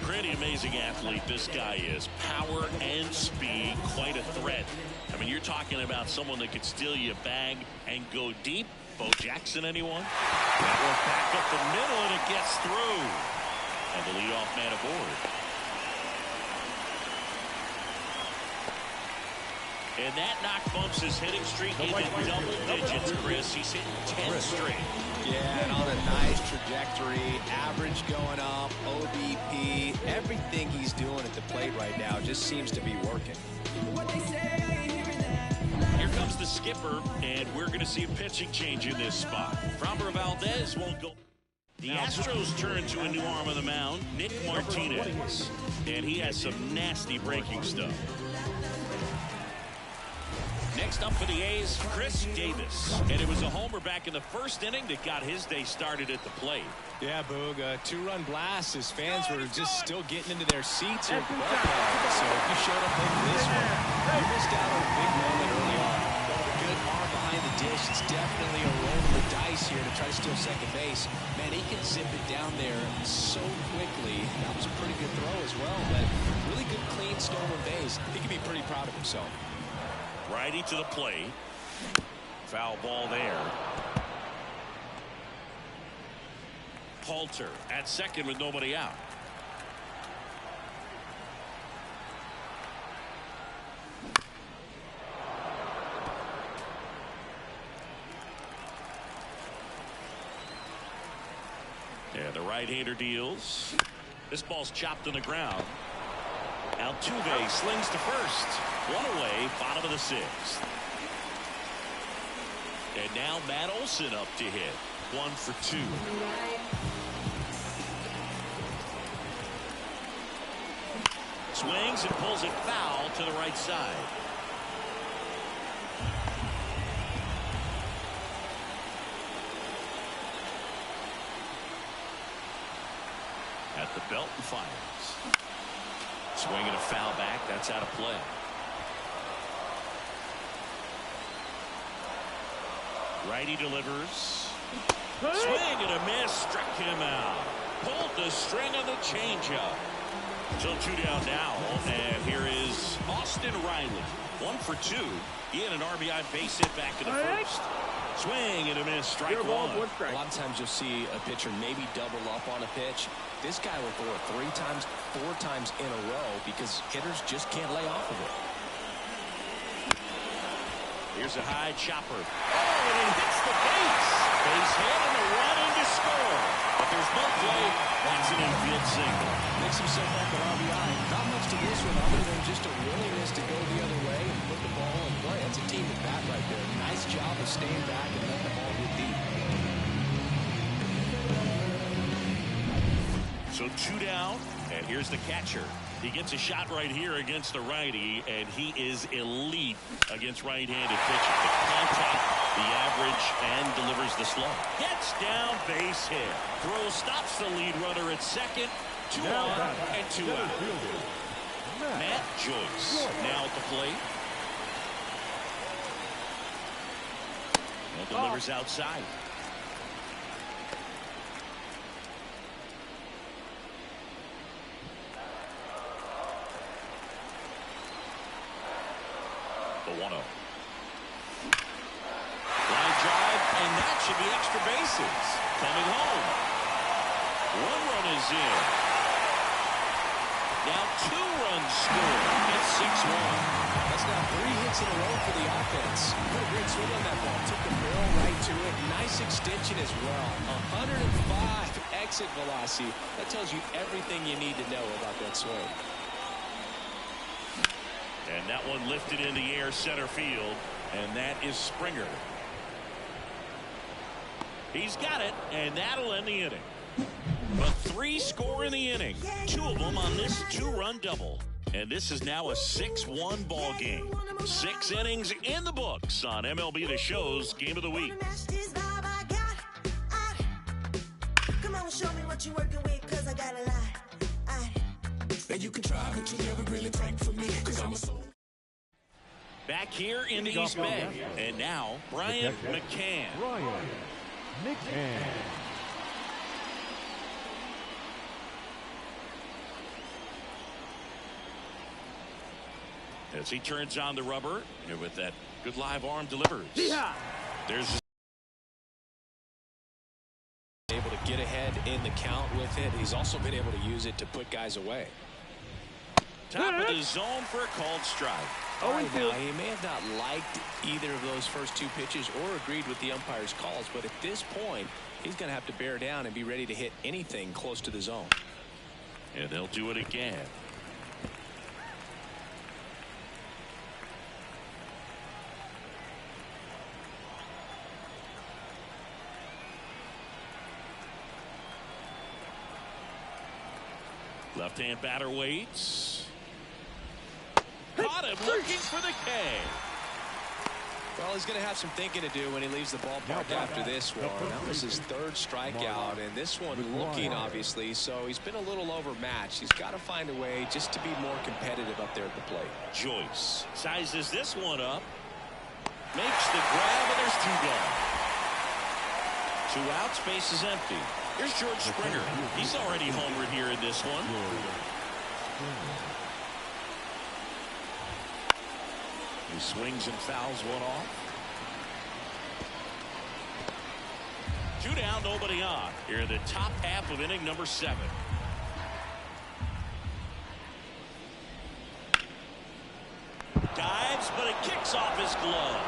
S1: Pretty amazing athlete this guy is. Power and speed, quite a threat. I mean, you're talking about someone that could steal you a bag and go deep. Bo Jackson, anyone? That one back up the middle, and it gets through. And the leadoff man aboard. And that knock bumps his hitting streak into double digits, Chris. He's hitting 10 straight.
S6: Yeah, and on a nice trajectory. Average going up, OBP. Everything he's doing at the plate right now just seems to be working.
S1: Here comes the skipper, and we're going to see a pitching change in this spot. Framber Valdez won't go. The Astros turn to a new arm of the mound, Nick Martinez. And he has some nasty breaking stuff. Next up for the A's, Chris Davis. And it was a homer back in the first inning that got his day started at the plate.
S6: Yeah, Boog, a 2-run blast. His fans were just still getting into their seats here at the ballpark. So if you showed up late for this one, you missed out on a big moment early on. A good arm behind the dish. It's definitely a roll of the dice
S3: ice here to try to steal second base. Man, he can zip it down there so quickly. That was a pretty good throw as well, but really good, clean, stolen base. He can be pretty proud of himself.
S1: Righty to the plate. Foul ball there. Halter at second with nobody out. Yeah, the right-hander deals. This ball's chopped on the ground. Altuve slings to first. One away, bottom of the sixth. And now Matt Olson up to hit. 1 for 2. Swings and pulls it foul to the right side. At the belt and fires. Swinging a foul back. That's out of play. Righty delivers. Swing and a miss. Struck him out. Pulled the string on the changeup. So 2 down now. And here is Austin Riley. 1 for 2. He had an RBI base hit back in the first. Swing and a miss. Strike one.
S3: A lot of times you'll see a pitcher maybe double up on a pitch. This guy will throw it 3 times, 4 times in a row because hitters just can't lay off of it.
S1: Here's a high chopper. Oh, and it hits the base. Base hit and a run in to score. But there's no play. That's an infield single.
S3: Makes himself up an RBI. Not much to this one other than just a willingness to go the other way and put the ball in play. That's a team at bat right there. Nice job of staying back and letting the ball get deep.
S1: So 2 down, and here's the catcher. He gets a shot right here against the righty, and he is elite against right-handed pitching. The contact, the average, and delivers the slow. Gets down, base hit. Throw stops the lead runner at second. 2 on and 2 out. Matt Joyce now at the plate. And delivers outside. The 1-0. Line drive, and that should be extra bases. Coming home. 1 run is in. Now 2 runs scored. It's 6-1.
S3: That's now 3 hits in a row for the offense. What a great swing on that ball. Took the barrel right to it. Nice extension as well. 105 exit velocity. That tells you everything you need to know about that swing.
S1: And that one lifted in the air center field. And that is Springer. He's got it, and that'll end the inning. But 3 score in the inning. 2 of them on this 2-run double. And this is now a 6-1 ball game. 6 innings in the books on MLB The Show's Game of the Week.
S9: Come on, show me what you're working with, 'cause I got a lot. And you can try, but you never really tank for me, 'cause I'm a soul.
S1: Back here in the East Bay. And now, Brian McCann.
S4: Brian McCann.
S1: As he turns on the rubber, and with that good live arm delivers.
S8: Yeah.
S1: There's
S3: Able to get ahead in the count with it. He's also been able to use it to put guys away.
S1: top of the zone for a called strike.
S3: Now, he may have not liked either of those first 2 pitches or agreed with the umpire's calls, but at this point, he's going to have to bear down and be ready to hit anything close to the zone.
S1: And they'll do it again. Left-hand batter waits. Caught him looking for the K.
S3: Well, he's going to have some thinking to do when he leaves the ballpark after this one. That was his 3rd strikeout, and this one looking, obviously, so he's been a little overmatched. He's got to find a way just to be more competitive up there at the plate.
S1: Joyce sizes this one up. Makes the grab, and there's 2 gone. 2 outs, base is empty. Here's George Springer. He's already homered here in this one. He swings and fouls one off. 2 down, nobody on. Here in the top half of inning number 7. Dives, but it kicks off his glove.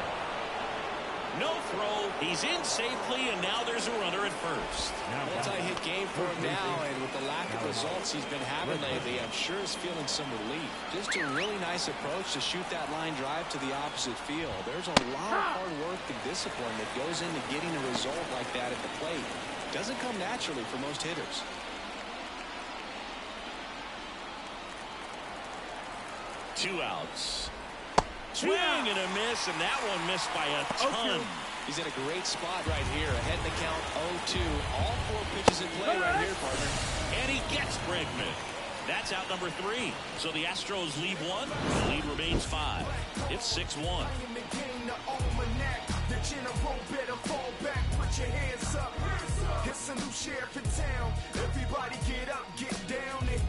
S1: No throw. He's in safely, and now there's a runner at first.
S6: Multi-hit game for him now, and with the lack of results he's been having lately, I'm sure he's feeling some relief. Just a really nice approach to shoot that line drive to the opposite field. There's a lot of hard work and discipline that goes into getting a result like that at the plate. Doesn't come naturally for most hitters.
S1: Two outs. Swing and a miss, and that one missed by a ton.
S6: He's in a great spot right here. Ahead in the count 0-2. All 4 pitches in play right here, partner.
S1: And he gets Bregman. That's out number 3. So the Astros lead 1. The lead remains 5. It's 6-1.
S2: It's a new sheriff in town. Everybody get up, get down, and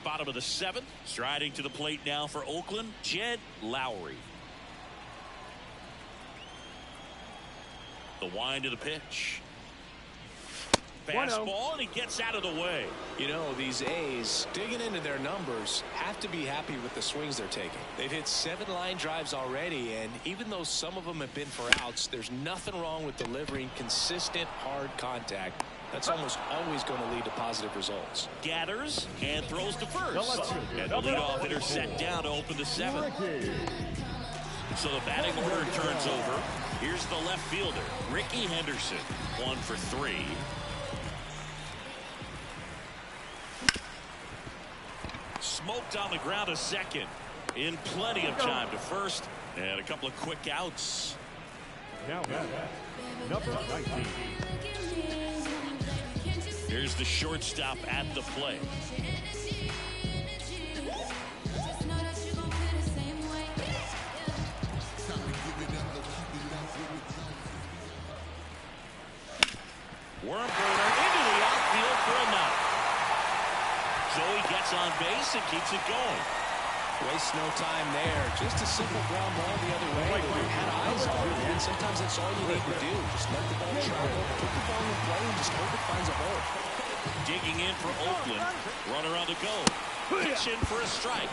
S1: bottom of the 7th. Striding to the plate now for Oakland, Jed Lowry. The wind of the pitch. Fastball, and he gets out of the way.
S6: You know, these A's, digging into their numbers, have to be happy with the swings they're taking. They've hit 7 line drives already, and even though some of them have been for outs, there's nothing wrong with delivering consistent, hard contact. That's almost always going to lead to positive results.
S1: Gathers and throws to first. And the leadoff hitter set down to open the 7th. So the batting order turns over. Here's the left fielder, Ricky Henderson, 1 for 3. Smoked on the ground to second. In plenty of time to first. And a couple of quick outs.
S4: Now number 19.
S1: Here's the shortstop at the plate. Worm burner into the outfield for a knock. Joey gets on base and keeps it going.
S6: Waste no time there. Just a simple ground ball the other way. When you had eyes on it, and sometimes that's all you need to do. Just let the ball travel, put the ball in play, and just hope it finds a hole.
S1: Digging in for Oakland. Runner on the go. Pitch in for a strike.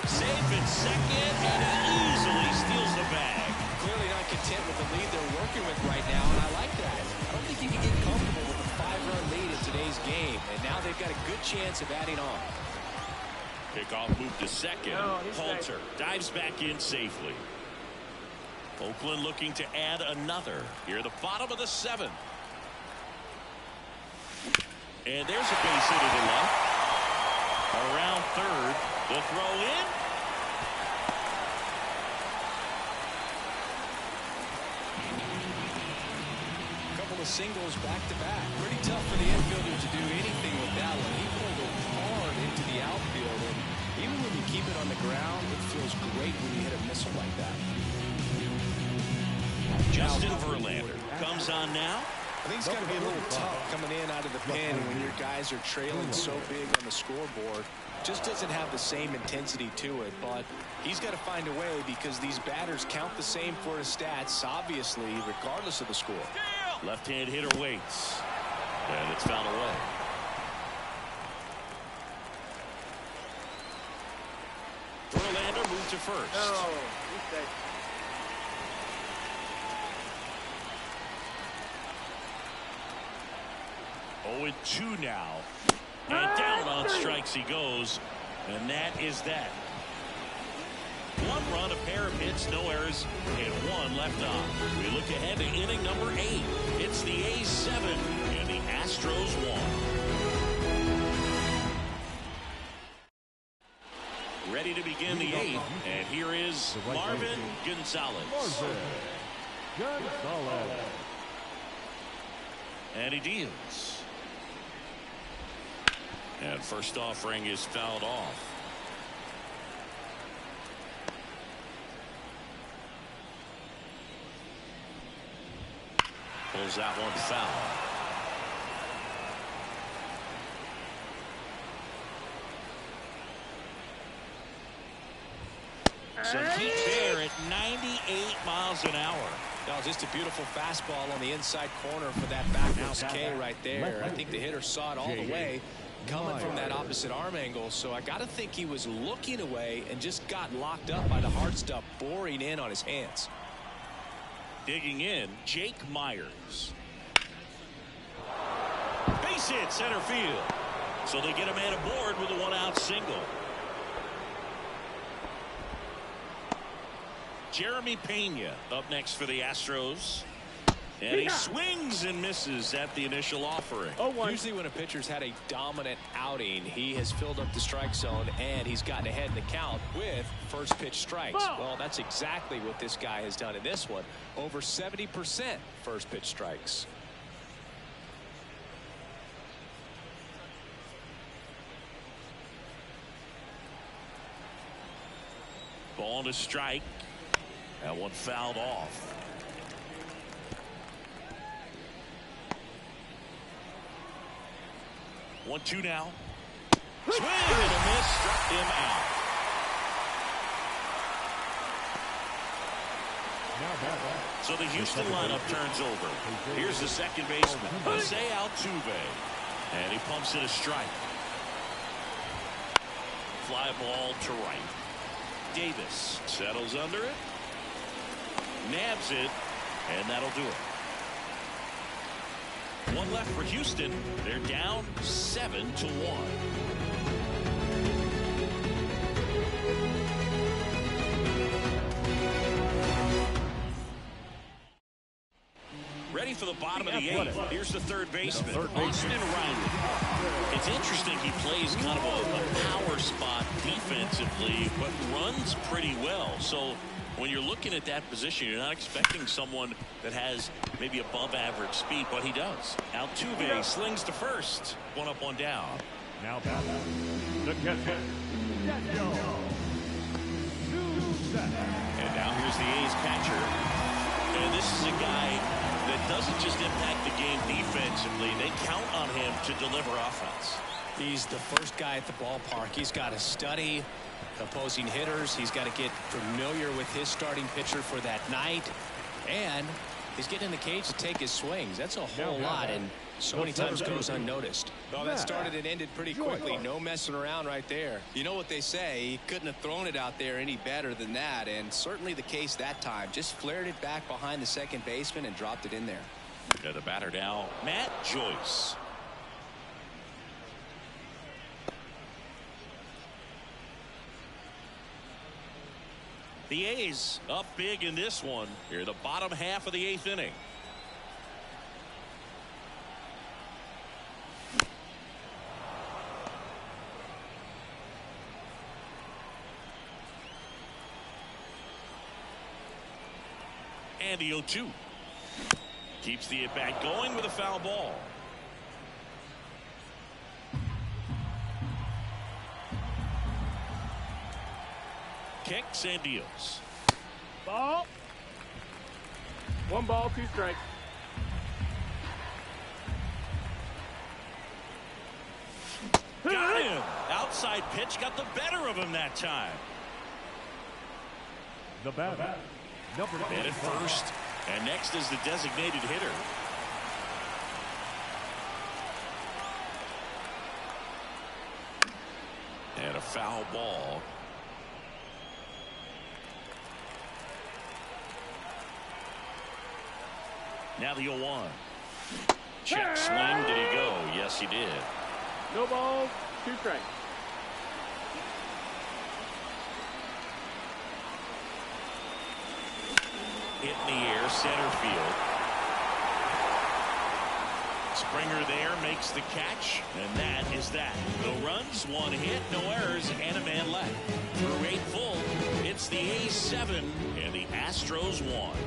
S1: Safe at second, and he easily steals the bag.
S6: Clearly not content with the lead they're working with right now, and I like that. I don't think you can get comfortable with a 5-run lead in today's game, and now they've got a good chance of adding on.
S1: Kickoff move to second. Halter dives back in safely. Oakland looking to add another. Here at the bottom of the 7th. And there's a base hit to the left. Around third. The throw in.
S6: Couple of singles back to back. Pretty tough for the infielder to do anything with that one. He pulled it hard into the outfield, and even when you keep it on the ground, it feels great when you hit a missile like that.
S1: Justin Verlander comes on now.
S6: I think it's got to be a little tough coming in out of the pen when your guys are trailing so big on the scoreboard. Just doesn't have the same intensity to it, but he's got to find a way because these batters count the same for his stats, obviously, regardless of the score.
S1: Left-hand hitter waits. And it's fouled away. Verlander moved to first.
S8: Oh, he's dead.
S1: Oh, 2 now. And down on strikes he goes. And that is that. 1 run, a pair of hits, no errors, and 1 left on. We look ahead to inning number 8. It's the A's 7 and the Astros 1. Ready to begin the 8th, and here is Marvin Gonzalez. And he deals. And first offering is fouled off. calls that one foul. Some heat there at 98 miles an hour.
S6: No, just a beautiful fastball on the inside corner for that backwards K right there. I think the hitter saw it all the way coming from that opposite arm angle. So I got to think he was looking away and just got locked up by the hard stuff boring in on his hands.
S1: Digging in, Jake Myers. Base hit center field. So they get a man aboard with a one-out single. Jeremy Pena up next for the Astros. And he swings and misses at the initial offering.
S6: Usually when a pitcher's had a dominant outing, he has filled up the strike zone and he's gotten ahead in the count with first pitch strikes. Well, that's exactly what this guy has done in this one. Over 70% first pitch strikes.
S1: Ball to strike. That one fouled off. One-two now. Swing and a miss. Struck him out. So the Houston lineup turns over. Here's the second baseman, Jose Altuve. And he pumps it a strike. Fly ball to right. Davis settles under it. Nabs it, and that'll do it. One left for Houston. They're down 7-1. Ready for the bottom of the eighth. Here's the third baseman, Austin Riley. It's interesting he plays kind of a power spot defensively, but runs pretty well. So when you're looking at that position, you're not expecting someone that has maybe above average speed, but he does. Altuve slings to first. One up, one down.
S4: Now the catcher.
S1: And now here's the A's catcher. And this is a guy that doesn't just impact the game defensively. They count on him to deliver offense.
S6: He's the first guy at the ballpark. He's got to study opposing hitters. He's got to get familiar with his starting pitcher for that night. And he's getting in the cage to take his swings. That's a whole lot, and so many times goes unnoticed.
S3: Well, that started and ended pretty quickly. No messing around right there. You know what they say, he couldn't have thrown it out there any better than that, and certainly the case that time. Just flared it back behind the second baseman and dropped it in there.
S1: Yeah, the batter now, Matt Joyce. The A's up big in this one. Here, the bottom half of the eighth inning. And the 0-2. Keeps the at-bat going with a foul ball. Kicks and deals.
S8: Ball. 1 ball, 2 strikes.
S1: Got him. Outside pitch got the better of him that time.
S4: The batter.
S1: Man at first, and next is the designated hitter. And a foul ball. Now the 0-1. Check swing. Did he go? Yes, he did.
S8: No balls, 2 strikes.
S1: Hit in the air, center field. Springer there makes the catch, and that is that. No runs, 1 hit, no errors, and a man left. Through 8 full, it's the A's 7 and the Astros 1.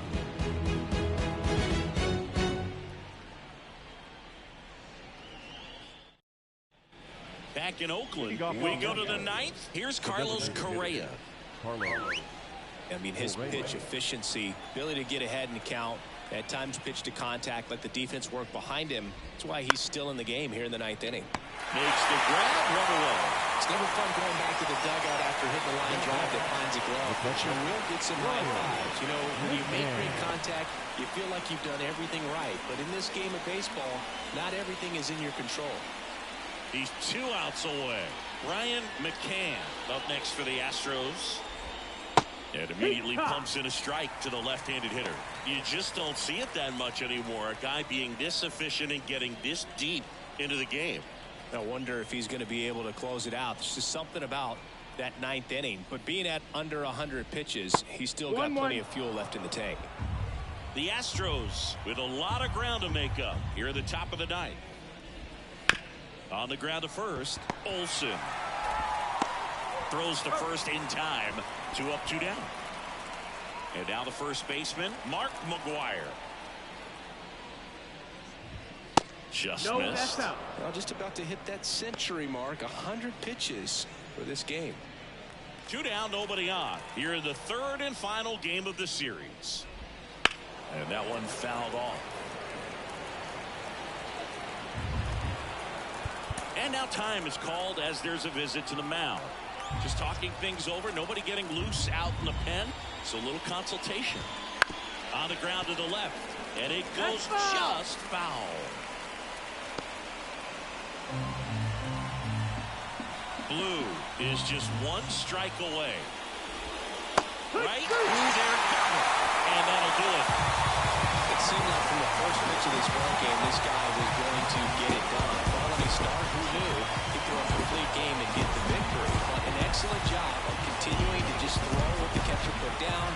S1: Back in Oakland, we go to the 9th. Here's Carlos Correa.
S6: I mean, his pitch efficiency, ability to get ahead in the count, at times pitch to contact, let the defense work behind him. That's why he's still in the game here in the 9th inning.
S1: Makes the grab, run away.
S6: It's never fun going back to the dugout after hitting the line drive that finds a glove. But you will get some high fives. You know, when you make great contact, you feel like you've done everything right. But in this game of baseball, not everything is in your control.
S1: He's 2 outs away. Ryan McCann up next for the Astros. And immediately pumps in a strike to the left-handed hitter. You just don't see it that much anymore. A guy being this efficient and getting this deep into the game.
S6: I wonder if he's going to be able to close it out. There's just something about that 9th inning. But being at under 100 pitches, he's still got plenty of fuel left in the tank.
S1: The Astros with a lot of ground to make up here at the top of the 9th. On the ground to first, Olsen. Throws to first in time. 2 up, 2 down. And now the first baseman, Mark McGuire. Just missed.
S6: Well, just about to hit that century mark. 100 pitches for this game.
S1: 2 down, nobody on. Here in the 3rd and final game of the series. And that one fouled off. And now time is called as there's a visit to the mound. Just talking things over. Nobody getting loose out in the pen. So a little consultation. On the ground to the left. And it goes just foul. Blue is just 1 strike away. Right through there, got it. And that'll do it.
S6: It seemed like from the first pitch of this ball game, this guy was going to get it done. Quality start, who knew he'd throw a complete game and get the victory. But an excellent job of continuing to just throw what the catcher put down.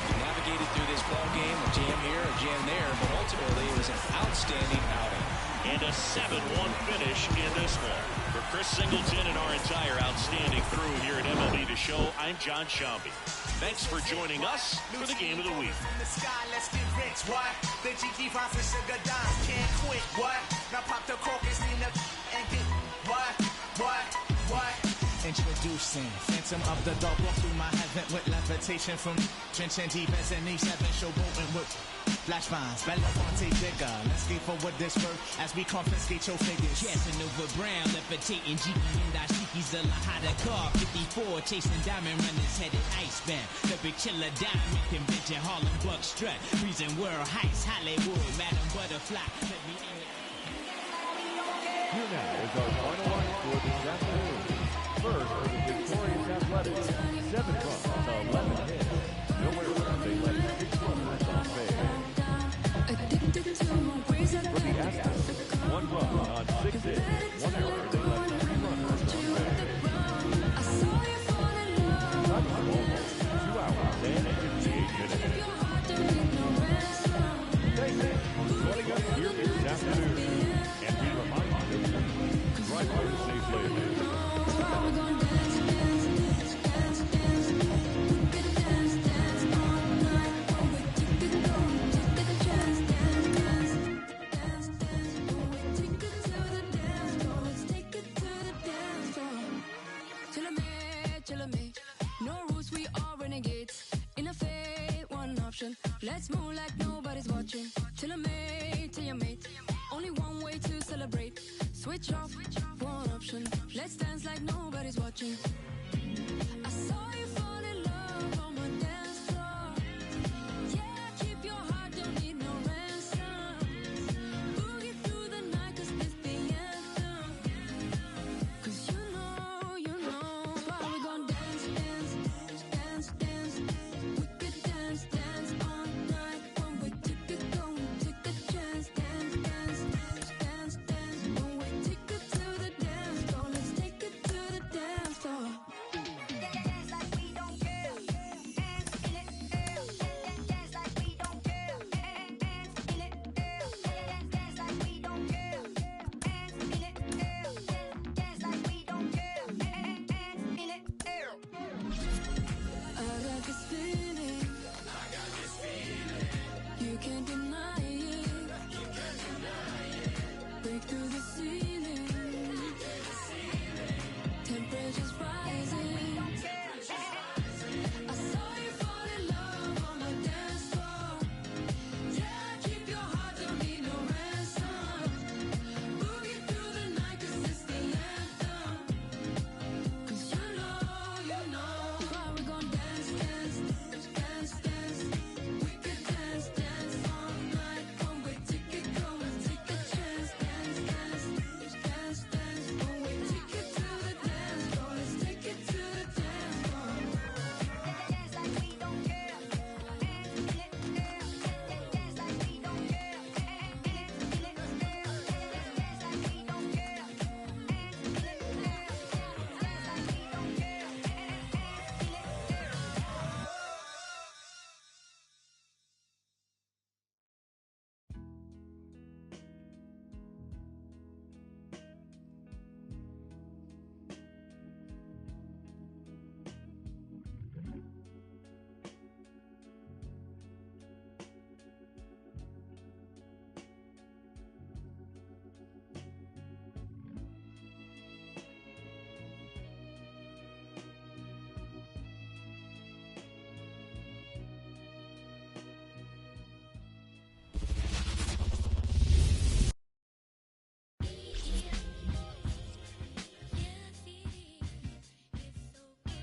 S6: He navigated through this ball game, a jam here, a jam there, but ultimately it was an outstanding outing.
S1: And a 7-1 finish in this one. For Chris Singleton and our entire outstanding crew here at MLB The Show, I'm John Shambi. Thanks for joining us for the Game of the Week.
S9: The sky, let's get rich, what? The G Ross and Sugar Dimes can't quit, what? Now pop the cork and steam and get what? Introducing Phantom of the Dark, walk through my heaven with levitation from trenching deep as an E7, showboating with flash vines, Belafonte digger. Let's get forward this work as we confiscate your figures.
S10: Casanova Brown, levitating GE and Dashiki's a Lahada car. 54, chasing diamond runners headed icebound. The big chiller diamond convention, Harlem Buck strut. Freezing world heights, Hollywood, Madam Butterfly. Let me in it.
S4: Here now is our final line score this afternoon. First for the victorious Athletics, 7 runs on 11 hits. Nowhere around they left 6 runners on base. For the Astros, 1 run on 6 hits. 1 error, they left 3 runners on base. Time of almost 2 hours and 58 minutes. Thank you for joining us here this afternoon. And we remind you to drive home safely.
S11: Let's move like nobody's watching. Till I mate, till you mate. Only one way to celebrate. Switch off, one option. Let's dance like nobody's watching. I saw you.